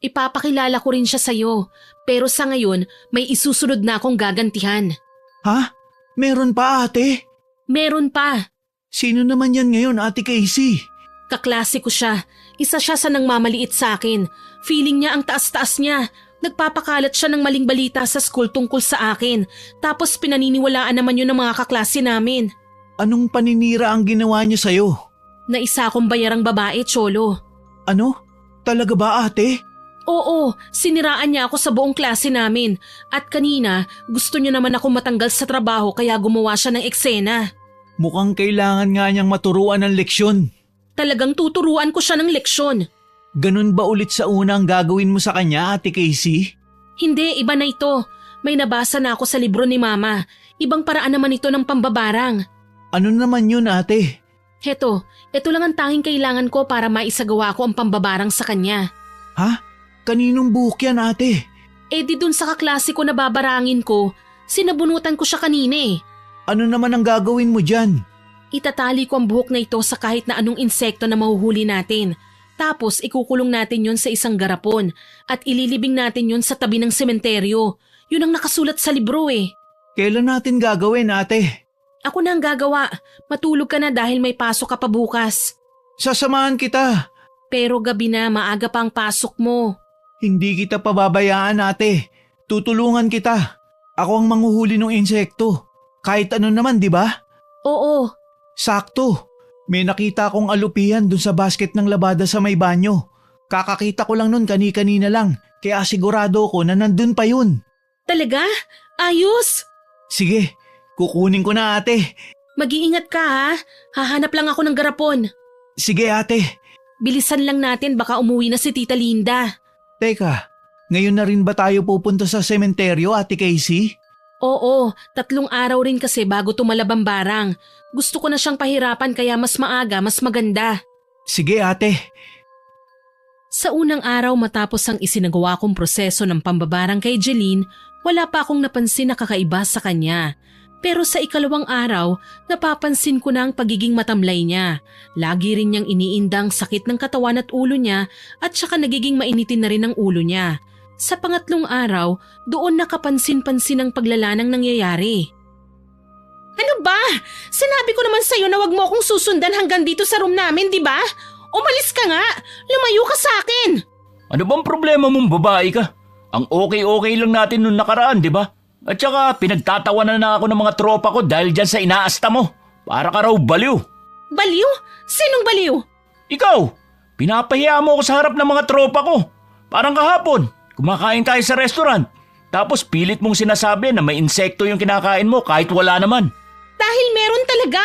Ipapakilala ko rin siya sa'yo, pero sa ngayon may isusunod na akong gagantihan. Ha? Meron pa, ate? Meron pa. Sino naman yan ngayon, Ate Casey? Kaklase ko siya. Isa siya sa nangmamaliit sa akin. Feeling niya ang taas-taas niya. Nagpapakalat siya ng maling balita sa school tungkol sa akin. Tapos pinaniniwalaan naman yun ng mga kaklase namin. Anong paninira ang ginawa niya sa'yo? Na isa akong bayarang babae, Cholo. Ano? Talaga ba, ate? Oo, siniraan niya ako sa buong klase namin. At kanina, gusto niya naman ako matanggal sa trabaho kaya gumawa siya ng eksena. Mukhang kailangan nga niyang maturuan ng leksyon. Talagang tuturuan ko siya ng leksyon. Ganun ba ulit sa una ang gagawin mo sa kanya, Ate Casey? Hindi, iba na ito. May nabasa na ako sa libro ni Mama. Ibang paraan naman ito ng pambabarang. Ano naman yun, ate? Ito lang ang tanging kailangan ko para maisagawa ko ang pambabarang sa kanya. Ha? Kaninong buhok yan, ate? Di dun sa kaklase ko na babarangin ko, sinabunutan ko siya kanina eh. Ano naman ang gagawin mo dyan? Itatali ko ang buhok na ito sa kahit na anong insekto na mahuhuli natin. Tapos ikukulong natin yon sa isang garapon at ililibing natin yon sa tabi ng sementeryo. Yun ang nakasulat sa libro eh. Kailan natin gagawin, ate? Ako na ang gagawa. Matulog ka na dahil may pasok ka pa bukas. Sasamahan kita. Pero gabi na, maaga pa ang pasok mo. Hindi kita pababayaan, ate. Tutulungan kita. Ako ang manghuhuli ng insekto. Kahit ano naman, di ba? Oo. Sakto. May nakita akong alupihan dun sa basket ng labada sa may banyo. Kakakita ko lang nun kani-kanina lang, kaya sigurado ko na nandun pa yun. Talaga? Ayos? Sige, kukunin ko na, ate. Mag-iingat ka ha. Hahanap lang ako ng garapon. Sige, ate. Bilisan lang natin, baka umuwi na si Tita Linda. Teka, ngayon na rin ba tayo pupunta sa sementeryo, Ate Casey? Oo, 3 araw rin kasi bago tumalab ang barang. Gusto ko na siyang pahirapan kaya mas maaga, mas maganda. Sige, ate. Sa unang araw matapos ang isinagawa kong proseso ng pambabarang kay Jeline, wala pa akong napansin na kakaiba sa kanya. Pero sa ikalawang araw, napapansin ko na ang pagiging matamlay niya. Lagi rin niyang iniindang sakit ng katawan at ulo niya at saka nagiging mainitin na rin ang ulo niya. Sa pangatlong araw, doon nakapansin-pansin ang paglalanang nangyayari. Ano ba? Sinabi ko naman sa'yo na wag mo akong susundan hanggang dito sa room namin, di ba? Umalis ka nga! Lumayo ka sa akin! Ano bang problema mong babae ka? Ang okay-okay lang natin nung nakaraan, di ba? At saka pinagtatawanan na ako ng mga tropa ko dahil dyan sa inaasta mo. Para ka raw baliw. Baliw? Sinong baliw? Ikaw, pinapahiya mo ako sa harap ng mga tropa ko. Parang kahapon, kumakain tayo sa restaurant. Tapos pilit mong sinasabi na may insekto yung kinakain mo kahit wala naman. Dahil meron talaga.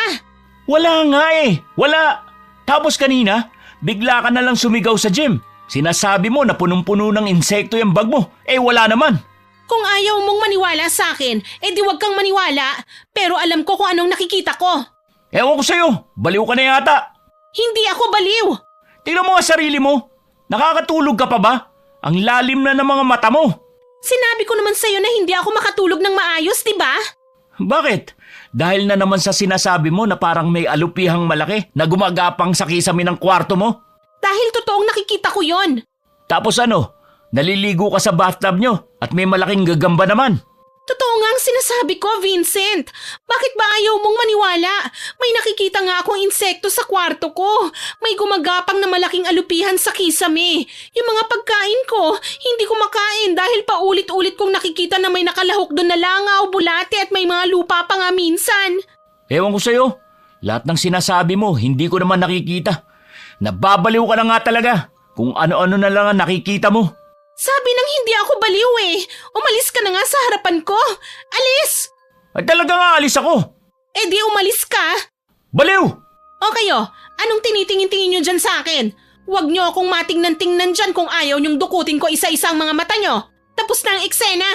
Wala nga eh, wala. Tapos kanina, bigla ka na lang sumigaw sa gym. Sinasabi mo na punong-puno ng insekto yung bag mo. Wala naman. Kung ayaw mong maniwala sa akin, di wag kang maniwala. Pero alam ko kung anong nakikita ko. Ewan ko sa'yo, baliw ka na yata. Hindi ako baliw. Tingnan mo ang sarili mo. Nakakatulog ka pa ba? Ang lalim na ng mga mata mo. Sinabi ko naman sa'yo na hindi ako makatulog ng maayos, di ba? Bakit? Dahil na naman sa sinasabi mo na parang may alupihang malaki na gumagapang sa kisame ng kwarto mo? Dahil totoong nakikita ko yon. Tapos ano? Naliligo ka sa bathtub nyo at may malaking gagamba naman. Totoo nga ang sinasabi ko, Vincent. Bakit ba ayaw mong maniwala? May nakikita nga akong insekto sa kwarto ko. May gumagapang na malaking alupihan sa kisame. Yung mga pagkain ko, hindi ko makain dahil paulit-ulit kong nakikita na may nakalahok doon na langaw, bulate at may mga lupa pa nga minsan. Ewan ko sa'yo. Lahat ng sinasabi mo, hindi ko naman nakikita. Nababaliw ka na nga talaga kung ano-ano na lang ang nakikita mo. Sabi nang hindi ako baliw eh. Umalis ka na nga sa harapan ko. Alis! Ay talaga nga alis ako. Di umalis ka. Baliw! O kayo, anong tinitingin-tingin nyo dyan sa akin? Huwag nyo akong matingnan-tingnan dyan kung ayaw nyong dukutin ko isa-isang mga mata nyo. Tapos na ang eksena.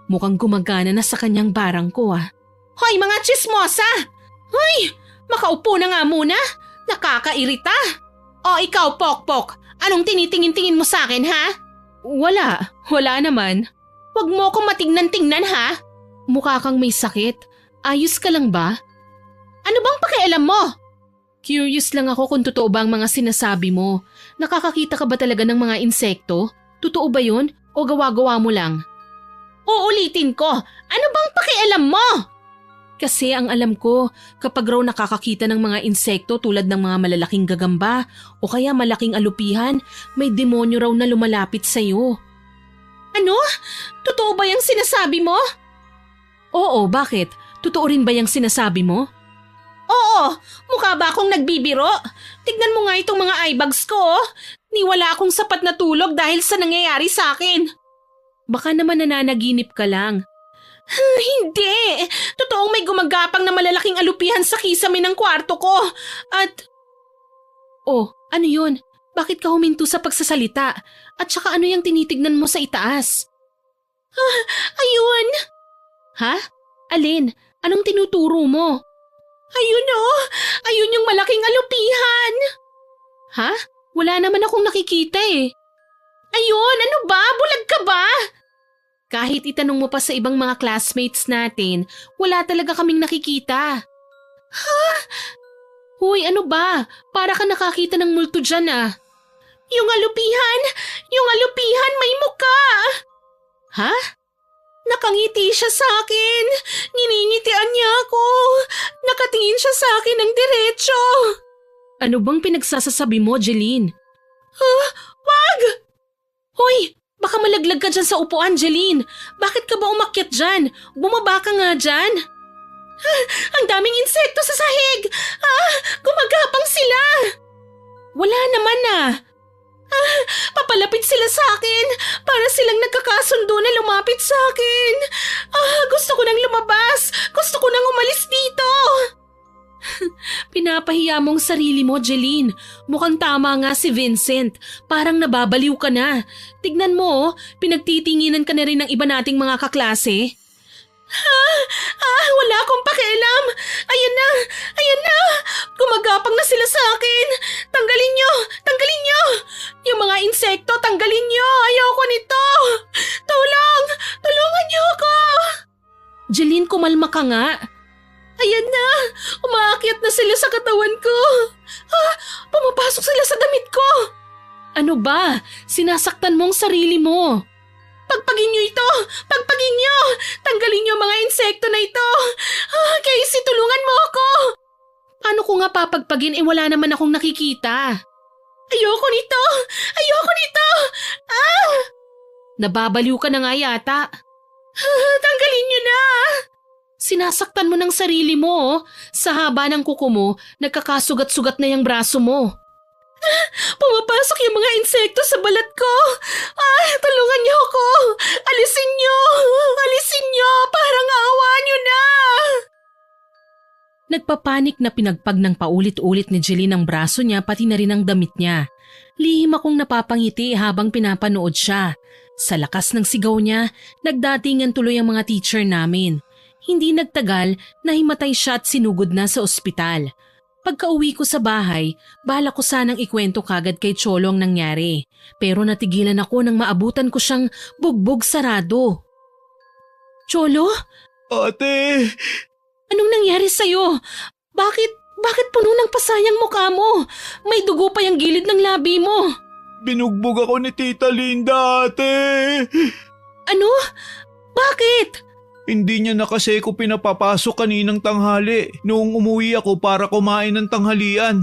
Mukhang gumagana na sa kanyang barang ko ah. Hoy mga chismosa! Hoy, makaupo na nga muna. Nakakairita. O ikaw, Pokpok, anong tinitingin-tingin mo sa akin ha? Wala naman. Huwag mo akong matingnan-tingnan ha? Mukha kang may sakit. Ayos ka lang ba? Ano bang pakialam mo? Curious lang ako kung totoo ba ang mga sinasabi mo. Nakakakita ka ba talaga ng mga insekto? Totoo ba yun? O gawa-gawa mo lang? Uulitin ko, ano bang pakialam mo? Kasi ang alam ko, kapag raw nakakakita ng mga insekto tulad ng mga malalaking gagamba o kaya malaking alupihan, may demonyo raw na lumalapit sa'yo. Ano? Totoo ba yung sinasabi mo? Oo, bakit? Totoo rin ba yung sinasabi mo? Oo, mukha ba akong nagbibiro? Tignan mo nga itong mga eyebags ko. Niwala akong sapat na tulog dahil sa nangyayari sa akin. Baka naman nananaginip ka lang. Hindi! Totoong may gumagapang na malalaking alupihan sa kisame ng kwarto ko. At... Oh, ano yun? Bakit ka huminto sa pagsasalita? At saka ano yung tinitignan mo sa itaas? Ayun! Ha? Alin? Anong tinuturo mo? Ayun oh! Ayun yung malaking alupihan! Ha? Wala naman akong nakikita eh. Ayun! Ano ba? Bulag ka ba? Kahit itanong mo pa sa ibang mga classmates natin, wala talaga kaming nakikita. Ha? Hoy, ano ba? Para ka nakakita ng multo dyan ah. Yung alupihan! Yung alupihan may muka! Ha? Nakangiti siya sa akin. Nginingitian niya ako. Nakatingin siya sa akin ng diretso. Ano bang pinagsasasabi mo, Jeline? Wag! Hoy! Baka malaglag ka dyan sa upuan, Jeline. Bakit ka ba umakyat dyan? Bumaba ka nga dyan. Ang daming insekto sa sahig. Gumagapang sila. Wala naman ah. Papalapit sila sa akin. Para silang nagkakasundo na lumapit sa akin. Gusto ko nang lumabas. Gusto ko nang umalis dito. Pinapahiya mong sarili mo, Jeline. Mukhang tama nga si Vincent. Parang nababaliw ka na. Tignan mo, pinagtitinginan ka na rin ng iba nating mga kaklase. Wala akong pakialam. Ayan na, ayan na. Gumagapang na sila sa akin. Tanggalin nyo, tanggalin nyo. Yung mga insekto, tanggalin nyo. Ayoko nito. Tulungan nyo ako. Jeline, kumalma ka nga. Ayan na, umaakyat na sila sa katawan ko. Pumapasok sila sa damit ko. Ano ba? Sinasaktan mo ang sarili mo. Pagpagin nyo ito! Pagpagin nyo! Tanggalin nyo mga insekto na ito! Casey, tulungan mo ako! Paano ko nga papagpagin wala naman akong nakikita? Ayoko nito! Ayoko nito! Nababaliw ka na nga yata. Tanggalin nyo na! Sinasaktan mo ng sarili mo. Sa haba ng kuko mo, nagkakasugat-sugat na yung braso mo. Pumapasok yung mga insekto sa balat ko. Tulungan niyo ako. Alisin niyo. Alisin niyo. Parang awa niyo na. Nagpapanik na pinagpag ng paulit-ulit ni Jeline ang braso niya pati na rin ang damit niya. Lihim akong napapangiti habang pinapanood siya. Sa lakas ng sigaw niya, nagdatingan tuloy ang mga teacher namin. Hindi nagtagal, nahimatay siya at sinugod na sa ospital. Pagka-uwi ko sa bahay, bala ko sanang ikwento kagad kay Cholo ang nangyari. Pero natigilan ako nang maabutan ko siyang bugbog sarado. Cholo? Ate! Anong nangyari sa'yo? Bakit puno ng pasayang mukha mo? May dugo pa yung gilid ng labi mo. Binugbog ako ni Tita Linda, ate! Ano? Bakit? Hindi niya na kasi ko pinapapasok kaninang tanghali noong umuwi ako para kumain ng tanghalian.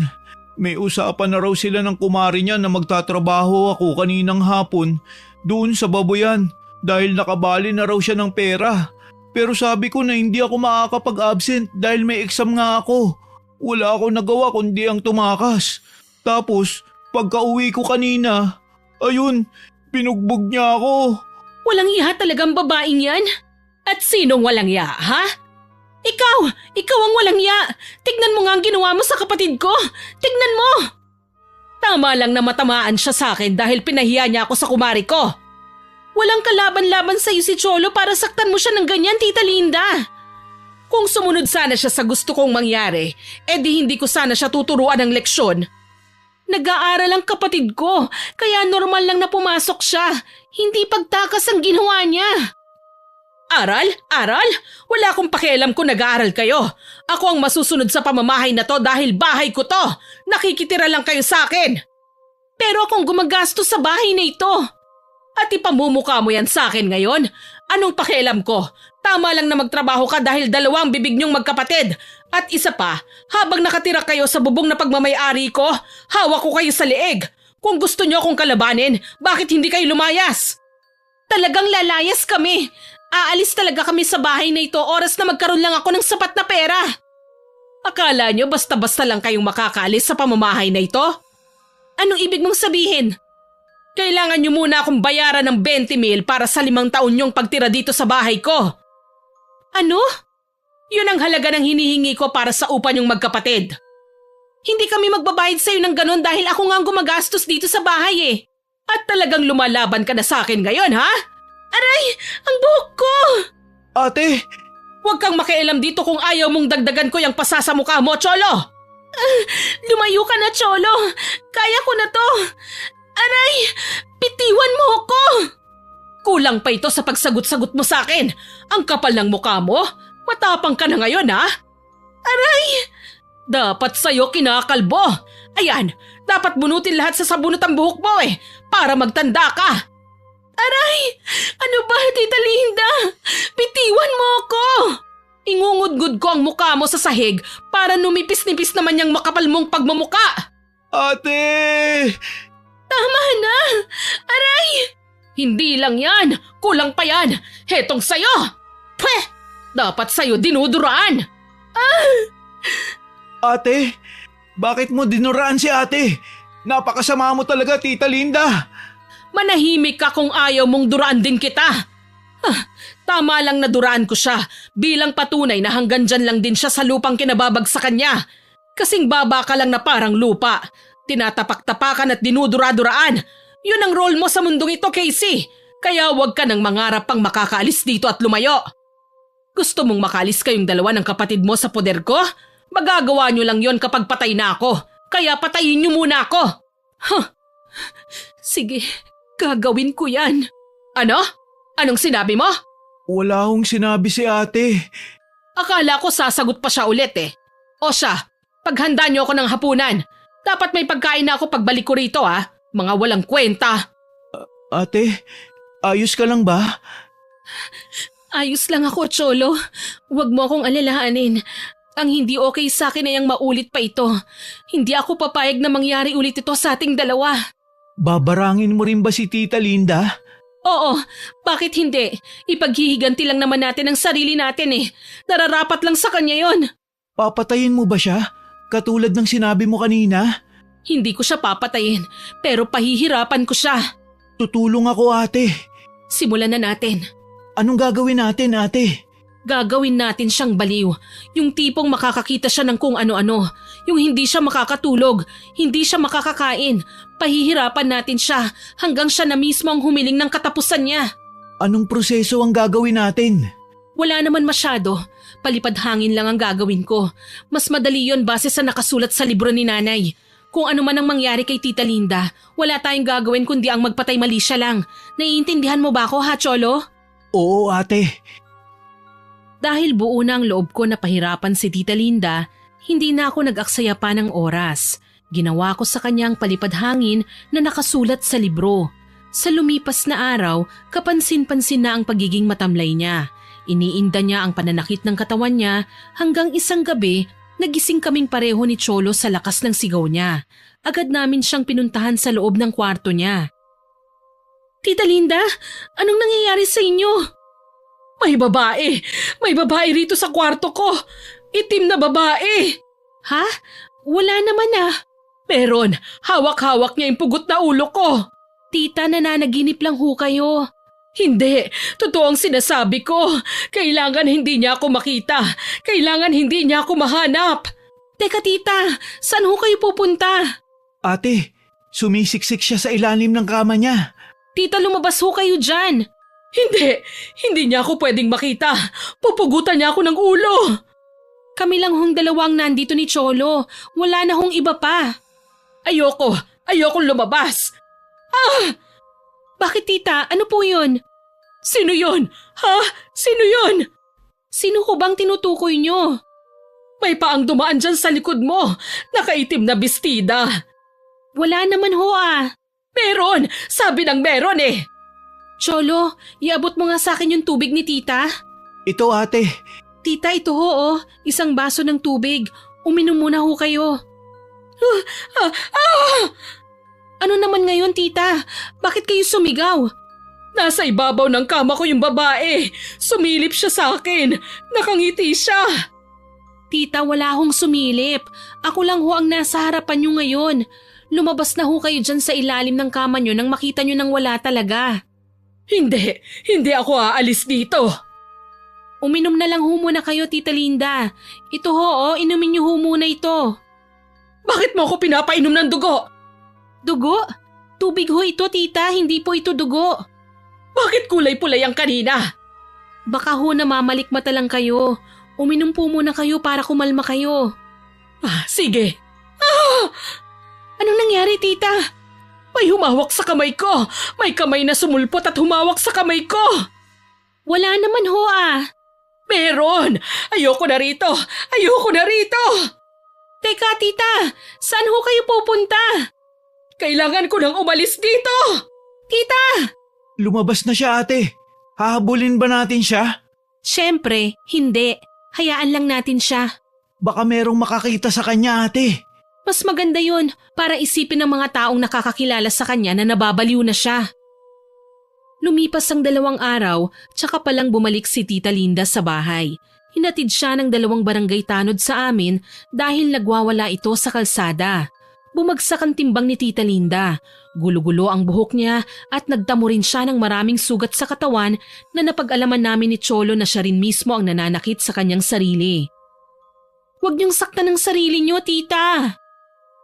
May usapan na raw sila ng kumari niya na magtatrabaho ako kaninang hapon doon sa baboyan dahil nakabali na raw siya ng pera. Pero sabi ko na hindi ako makakapag-absent dahil may exam nga ako. Wala ako nagawa kundi ang tumakas. Tapos pagka-uwi ko kanina, ayun, binugbog niya ako. Walang iya talagang babaeng yan? At sinong walang ya, ha? Ikaw ang walang ya. Tignan mo nga ang ginawa mo sa kapatid ko. Tignan mo. Tama lang na matamaan siya sa akin dahil pinahiya niya ako sa kumari ko. Walang kalaban-laban sa iyo si Cholo para saktan mo siya ng ganyan, Tita Linda. Kung sumunod sana siya sa gusto kong mangyari, edi hindi ko sana siya tuturuan ng leksyon. Nag-aaral ang kapatid ko, kaya normal lang na pumasok siya. Hindi pagtakas ang ginawa niya. Aral? Aral? Wala akong pakialam kung nag-aaral kayo. Ako ang masusunod sa pamamahay na to dahil bahay ko to. Nakikitira lang kayo sa akin. Pero akong gumagastos sa bahay na ito. At ipamumukha mo yan sa akin ngayon? Anong pakialam ko? Tama lang na magtrabaho ka dahil dalawang bibig niyong magkapatid. At isa pa, habang nakatira kayo sa bubong na pagmamayari ko, hawak ko kayo sa leeg. Kung gusto niyo akong kalabanin, bakit hindi kayo lumayas? Talagang lalayas kami. Aalis talaga kami sa bahay na ito oras na magkaroon lang ako ng sapat na pera. Akala niyo basta-basta lang kayong makakaalis sa pamamahay na ito? Anong ibig mong sabihin? Kailangan niyo muna akong bayaran ng 20,000 para sa 5 taon niyong pagtira dito sa bahay ko. Ano? Yun ang halaga ng hinihingi ko para sa upa niyong magkapatid. Hindi kami magbabayad sa iyo ng ganun dahil ako nga ang gumagastos dito sa bahay eh. At talagang lumalaban ka na sa akin ngayon, ha? Aray! Ang buhok ko! Ate! Huwag kang makialam dito kung ayaw mong dagdagan ko yung pasa sa mukha mo, Cholo! Lumayo ka na, Cholo! Kaya ko na to! Aray! Bitiwan mo ako! Kulang pa ito sa pagsagot-sagot mo sa akin. Ang kapal ng mukha mo. Matapang ka na ngayon, ha? Aray! Dapat sa'yo kinakalbo. Ayan, dapat bunutin lahat sa sabunot ang buhok mo para magtanda ka. Aray! Ano ba, Tita Linda? Bitiwan mo ako! Ingungudgud ko ang mukha mo sa sahig para numipis-nipis naman yung makapal mong pagmumuka. Ate! Tama na! Aray! Hindi lang yan! Kulang pa yan! Hetong sayo! Pweh! Dapat sayo dinuduraan! Ate! Bakit mo dinuraan si ate? Napakasama mo talaga, Tita Linda! Manahimik ka kung ayaw mong duraan din kita! Tama lang na duraan ko siya bilang patunay na hanggang dyan lang din siya sa lupang kinababagsakan niya. Kasing baba ka lang na parang lupa. Tinatapak-tapakan at dinudura-duraan. Yun ang role mo sa mundong ito, Casey. Kaya huwag ka nang mangarap pang makakaalis dito at lumayo. Gusto mong makaalis kayong dalawa ng kapatid mo sa poder ko? Magagawa nyo lang yon kapag patay na ako. Kaya patayin nyo muna ako. Sige, gagawin ko yan. Ano? Anong sinabi mo? Wala akong sinabi si ate. Akala ko sasagot pa siya ulit O siya, paghanda niyo ako ng hapunan. Dapat may pagkain na ako pagbalik ko rito Mga walang kwenta. Ate, ayos ka lang ba? Ayos lang ako, Cholo. Huwag mo akong alalahanin. Ang hindi okay sa akin ay ang maulit pa ito. Hindi ako papayag na mangyari ulit ito sa ating dalawa. Babarangin mo rin ba si Tita Linda? Oo, bakit hindi? Ipaghihiganti lang naman natin ang sarili natin Nararapat lang sa kanya yon. Papatayin mo ba siya? Katulad ng sinabi mo kanina? Hindi ko siya papatayin, pero pahihirapan ko siya. Tutulong ako, ate. Simulan na natin. Anong gagawin natin, ate? Gagawin natin siyang baliw. Yung tipong makakakita siya ng kung ano-ano. Yung hindi siya makakatulog, hindi siya makakakain. Pahihirapan natin siya hanggang siya na mismo ang humiling ng katapusan niya. Anong proseso ang gagawin natin? Wala naman masyado. Palipad hangin lang ang gagawin ko. Mas madali yon base sa nakasulat sa libro ni Nanay. Kung ano man ang mangyari kay Tita Linda, wala tayong gagawin kundi ang magpatay mali siya lang. Naiintindihan mo ba ako, ha, Cholo? Oo, ate. Dahil buo na ang loob ko na pahirapan si Tita Linda, hindi na ako nag-aksaya pa ng oras. Ginawa ko sa kanya ang palipad hangin na nakasulat sa libro. Sa lumipas na araw, kapansin-pansin na ang pagiging matamlay niya. Iniinda niya ang pananakit ng katawan niya hanggang isang gabi, nagising kaming pareho ni Cholo sa lakas ng sigaw niya. Agad namin siyang pinuntahan sa loob ng kwarto niya. Tita Linda, anong nangyayari sa inyo? May babae! May babae rito sa kwarto ko! Itim na babae! Ha? Wala naman Meron, hawak-hawak niya yung pugot na ulo ko. Tita, nananaginip lang ho kayo. Hindi, totoo ang sinasabi ko. Kailangan hindi niya ako makita. Kailangan hindi niya ako mahanap. Teka tita, saan ho kayo pupunta? Ate, sumisiksik siya sa ilalim ng kama niya. Tita, lumabas ho kayo dyan. Hindi niya ako pwedeng makita. Pupugutan niya ako ng ulo. Kami lang hong dalawang nandito ni Cholo. Wala na hong iba pa. Ayokong lumabas. Bakit tita? Ano po yun? Sino yon? Ha? Sino yon? Sino ho bang tinutukoy nyo? May paang dumaan dyan sa likod mo. Nakaitim na bestida. Wala naman ho ah. Meron! Sabi ng meron eh! Cholo, iabot mo nga sa akin yung tubig ni tita. Ito ate. Tita, ito ho oh. Isang baso ng tubig. Uminom muna ho kayo. Ano naman ngayon tita? Bakit kayo sumigaw? Nasa ibabaw ng kama ko yung babae. Sumilip siya sa akin. Nakangiti siya. Tita, wala hong sumilip. Ako lang ho ang nasa harapan nyo ngayon. Lumabas na ho kayo dyan sa ilalim ng kama nyo nang makita nyo nang wala talaga. Hindi ako aalis dito. Uminom na lang ho muna kayo, Tita Linda. Ito ho, oh, inumin nyo ho muna ito. Bakit mo ako pinapainom ng dugo? Dugo? Tubig ho ito, tita. Hindi po ito dugo. Bakit kulay-pulay ang kanina? Baka ho namamalikmata lang kayo. Uminom po muna kayo para kumalma kayo. Sige. Anong nangyari, tita? May humawak sa kamay ko. May kamay na sumulpot at humawak sa kamay ko. Wala naman ho ah. Meron! Ayoko na rito! Ayoko na rito! Teka, tita. Saan ho kayo pupunta? Kailangan ko nang umalis dito! Tita! Lumabas na siya ate. Hahabulin ba natin siya? Siyempre, hindi. Hayaan lang natin siya. Baka merong makakita sa kanya ate. Mas maganda yun para isipin ng mga taong nakakakilala sa kanya na nababaliw na siya. Lumipas ang 2 araw, tsaka palang bumalik si Tita Linda sa bahay. Hinatid siya ng 2 barangay tanod sa amin dahil nagwawala ito sa kalsada. Bumagsak ang timbang ni Tita Linda. Gulo-gulo ang buhok niya at nagdamo rin siya ng maraming sugat sa katawan na napag-alaman namin ni Cholo na siya rin mismo ang nananakit sa kanyang sarili. Huwag niyong saktan ng sarili niyo, tita.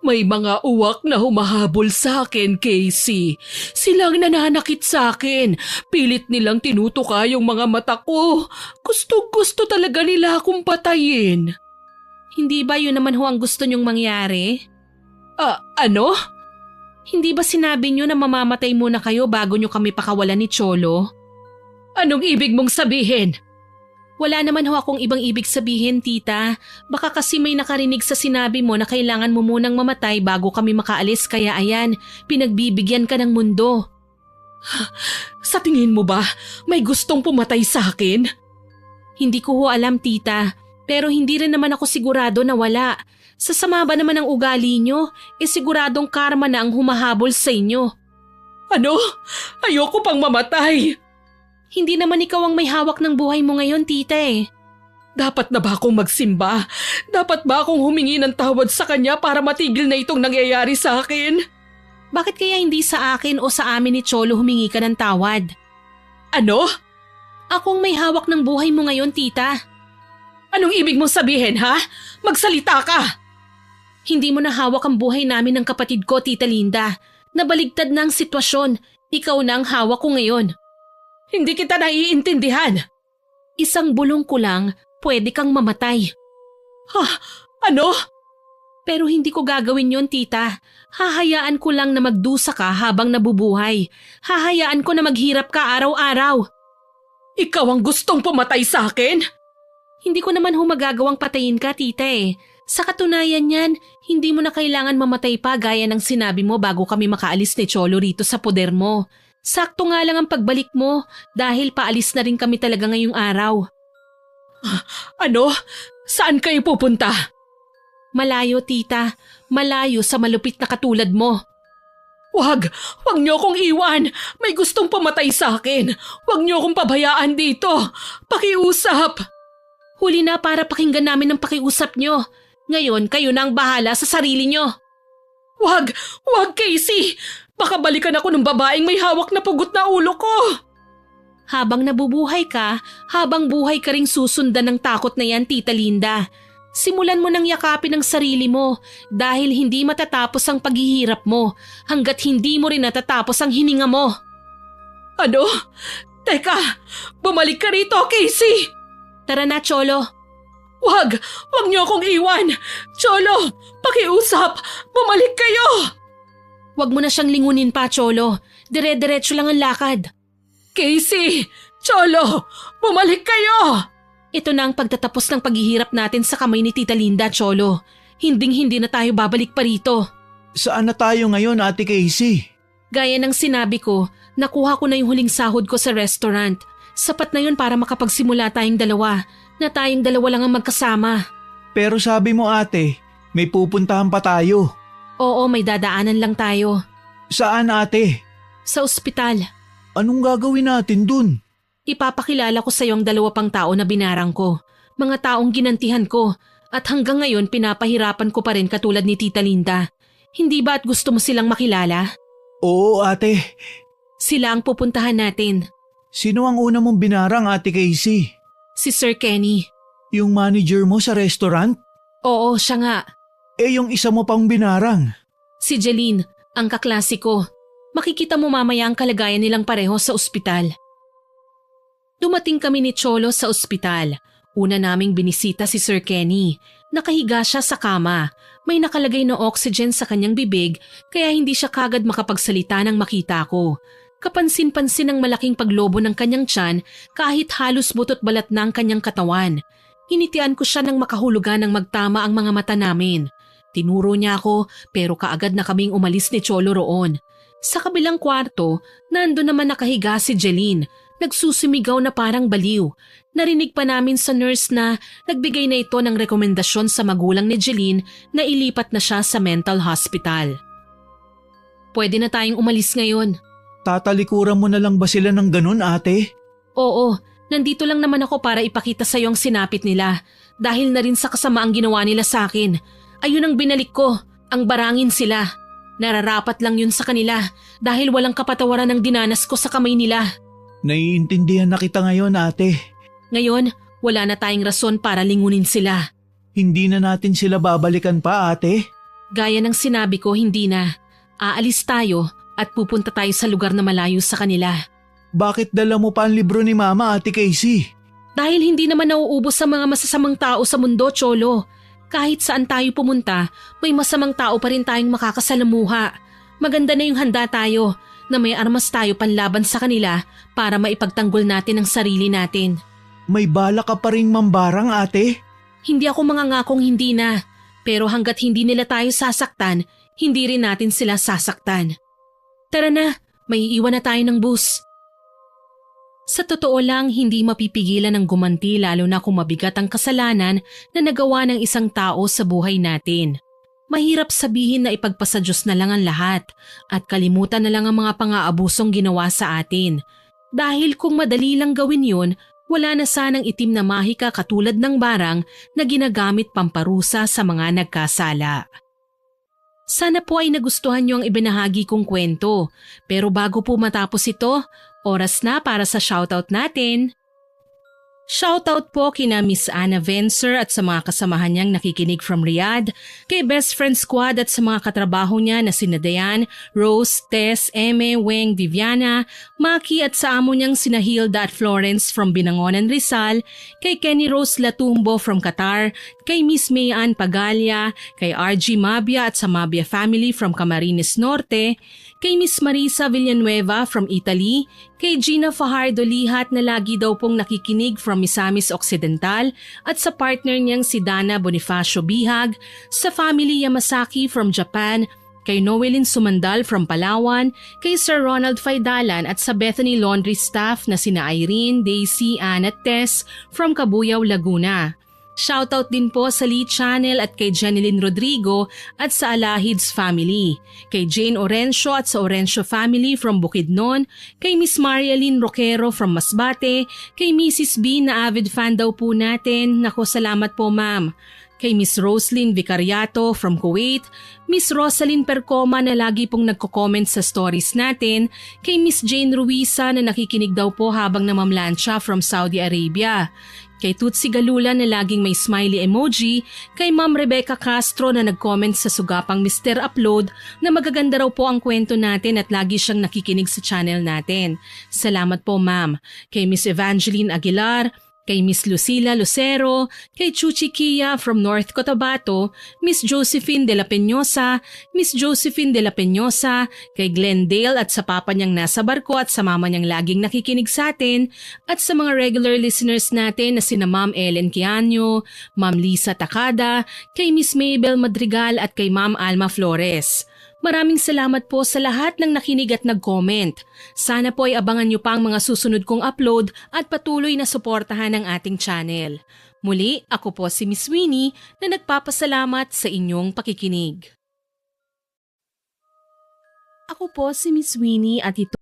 May mga uwak na humahabol sa akin, Casey. Silang nananakit sa akin. Pilit nilang tinutuka yung mga mata ko. Gusto talaga nila akong patayin. Hindi ba yun naman ho ang gusto niyong mangyari? Ano? Hindi ba sinabi niyo na mamamatay muna kayo bago niyo kami pakawalan ni Cholo? Anong ibig mong sabihin? Wala naman ho akong ibang ibig sabihin, tita. Baka kasi may nakarinig sa sinabi mo na kailangan mo munang mamatay bago kami makaalis kaya ayan, pinagbibigyan ka ng mundo. Sa tingin mo ba may gustong pumatay sa akin? Hindi ko ho alam, tita. Pero hindi rin naman ako sigurado na wala. Sa sama ba naman ang ugali nyo, siguradong karma na ang humahabol sa inyo. Ano? Ayoko pang mamatay. Hindi naman ikaw ang may hawak ng buhay mo ngayon, tita eh. Dapat na ba akong magsimba? Dapat ba akong humingi ng tawad sa kanya para matigil na itong nangyayari sa akin? Bakit kaya hindi sa akin o sa amin ni Cholo humingi ka ng tawad? Ano? Akong may hawak ng buhay mo ngayon, tita. Anong ibig mong sabihin, ha? Magsalita ka! Hindi mo na hawak ang buhay namin ng kapatid ko, Tita Linda. Nabaligtad na ang sitwasyon. Ikaw na ang hawak ko ngayon. Hindi kita naiintindihan. Isang bulong ko lang, pwede kang mamatay. Ano? Pero hindi ko gagawin yon, tita. Hahayaan ko lang na magdusa ka habang nabubuhay. Hahayaan ko na maghirap ka araw-araw. Ikaw ang gustong pumatay sa akin? Hindi ko naman magagawang patayin ka, tita eh. Sa katunayan niyan, hindi mo na kailangan mamatay pa gaya ng sinabi mo bago kami makaalis ni Cholo rito sa poder mo. Sakto nga lang ang pagbalik mo dahil paalis na rin kami talaga ngayong araw. Ano? Saan kayo pupunta? Malayo, tita. Malayo sa malupit na katulad mo. Wag niyo akong iwan. May gustong pumatay sa akin. Wag niyo akong pabayaan dito. Pakiusap. Huli na para pakinggan namin ang pakiusap niyo. Ngayon, kayo na ang bahala sa sarili niyo. Wag, Casey! Baka balikan ako ng babaeng may hawak na pugot na ulo ko. Habang nabubuhay ka, habang buhay ka ring susundan ng takot na yan, Tita Linda. Simulan mo nang yakapin ang sarili mo dahil hindi matatapos ang paghihirap mo hanggat hindi mo rin natatapos ang hininga mo. Ano? Teka, bumalik ka rito, Casey! Tara na, Cholo. Wag niyo akong iwan. Cholo, pakiusap, bumalik kayo. Wag mo na siyang lingunin pa, Cholo. Dire-diretso lang ang lakad. Casey, Cholo, bumalik kayo! Ito na ang pagtatapos ng paghihirap natin sa kamay ni Tita Linda, Cholo. Hinding-hindi na tayo babalik pa rito. Saan na tayo ngayon, Ate Casey? Gaya ng sinabi ko, nakuha ko na yung huling sahod ko sa restaurant. Sapat na yun para makapagsimula tayong dalawa, na tayong dalawa lang ang magkasama. Pero sabi mo, ate, may pupuntahan pa tayo. Oo, may dadaanan lang tayo. Saan, ate? Sa ospital. Anong gagawin natin dun? Ipapakilala ko sa iyo ang 2 pang tao na binarang ko. Mga taong ginantihan ko. At hanggang ngayon pinapahirapan ko pa rin katulad ni Tita Linda. Hindi ba at gusto mo silang makilala? Oo, ate. Sila ang pupuntahan natin. Sino ang una mong binarang, Ate Casey? Si Sir Kenny. Yung manager mo sa restaurant? Oo, siya nga. Yung isa mo pang binarang? Si Jeline, ang kaklase ko. Makikita mo mamaya ang kalagayan nilang pareho sa ospital. Dumating kami ni Cholo sa ospital. Una naming binisita si Sir Kenny. Nakahiga siya sa kama. May nakalagay na oxygen sa kanyang bibig kaya hindi siya kagad makapagsalita nang makita ko. Kapansin-pansin ang malaking paglobo ng kanyang tiyan kahit halos butot balat na ang kanyang katawan. Hinitian ko siya nang makahulugan ng magtama ang mga mata namin. Tinuro niya ako pero kaagad na kaming umalis ni Cholo roon. Sa kabilang kwarto, nando naman nakahiga si Jeline. Nagsusumigaw na parang baliw. Narinig pa namin sa nurse na nagbigay na ito ng rekomendasyon sa magulang ni Jeline na ilipat na siya sa mental hospital. Pwede na tayong umalis ngayon. Tatalikuran mo na lang ba sila ng ganun, ate? Oo, nandito lang naman ako para ipakita sa iyo ang sinapit nila dahil na rin sa kasamaang ginawa nila sa akin. Ayun ang binalik ko, ang barangin sila. Nararapat lang yun sa kanila dahil walang kapatawaran ang dinanas ko sa kamay nila. Naiintindihan na kita ngayon, ate. Ngayon, wala na tayong rason para lingunin sila. Hindi na natin sila babalikan pa, ate? Gaya ng sinabi ko, hindi na. Aalis tayo at pupunta tayo sa lugar na malayo sa kanila. Bakit dala mo pa ang libro ni Mama, Ate Casey? Dahil hindi naman nauubos sa mga masasamang tao sa mundo, Cholo. Kahit saan tayo pumunta, may masamang tao pa rin tayong makakasalamuha. Maganda na yung handa tayo na may armas tayo panlaban sa kanila para maipagtanggol natin ang sarili natin. May bala ka pa ring mambarang, ate? Hindi ako mangangakong hindi na. Pero hanggat hindi nila tayo sasaktan, hindi rin natin sila sasaktan. Tara na, may iiwan na tayo ng bus. Sa totoo lang, hindi mapipigilan ng gumanti lalo na kung mabigat ang kasalanan na nagawa ng isang tao sa buhay natin. Mahirap sabihin na ipagpasa Diyos na lang ang lahat at kalimutan na lang ang mga pang-aabusong ginawa sa atin. Dahil kung madali lang gawin yun, wala na sanang itim na mahika katulad ng barang na ginagamit pamparusa sa mga nagkasala. Sana po ay nagustuhan niyo ang ibinahagi kong kwento. Pero bago po matapos ito, oras na para sa shoutout natin. Shoutout po kina Miss Anna Vencer at sa mga kasamahan niyang nakikinig from Riyadh, kay Best Friend Squad at sa mga katrabaho niya na sina Dayan, Rose, Tess, Eme, Weng, Viviana, Maki at sa amo niyang sina Hilda at Florence from Binangonan, Rizal, kay Kenny Rose Latumbo from Qatar, kay Miss Mayan Pagalia, kay RG Mabia at sa Mabia family from Camarines Norte, kay Miss Marisa Villanueva from Italy, kay Gina Fajardo Lihat na lagi daw pong nakikinig from Misamis Occidental at sa partner niyang si Dana Bonifacio Bihag, sa family Yamasaki from Japan, kay Noelin Sumandal from Palawan, kay Sir Ronald Faidalan at sa Bethany Laundry staff na sina Irene, Daisy, Ann at Tess from Cabuyao, Laguna. Shoutout din po sa Lee Channel at kay Jeneline Rodrigo at sa Alahids family, kay Jane Orencio at sa Orencio family from Bukidnon, kay Miss Marialine Roquero from Masbate, kay Mrs. B na avid fan daw po natin. Nako, salamat po ma'am. Kay Miss Roslyn Vicariato from Kuwait, Miss Rosalyn Percoma na lagi pong nagko-comment sa stories natin, kay Miss Jane Ruiza na nakikinig daw po habang namamlansya from Saudi Arabia, kay Tutsi Galula na laging may smiley emoji, kay Ma'am Rebecca Castro na nag-comment sa sugapang Mr. Upload na magaganda raw po ang kwento natin at lagi siyang nakikinig sa channel natin. Salamat po ma'am. Kay Miss Evangeline Aguilar, kay Miss Lucila Lucero, kay Chuchi Kia from North Cotabato, Miss Josephine de la Peñosa, Miss Josephine de la Peñosa, kay Glendale at sa papa niyang nasa barko at sa mama niyang laging nakikinig sa atin, at sa mga regular listeners natin na sina Ma'am Ellen Quiano, Ma'am Lisa Takada, kay Miss Mabel Madrigal at kay Ma'am Alma Flores. Maraming salamat po sa lahat ng nakinig at nag-comment. Sana po ay abangan niyo pa ang mga susunod kong upload at patuloy na suportahan ang ating channel. Muli, ako po si Miss Winnie na nagpapasalamat sa inyong pakikinig. Ako po si Miss Winnie at ito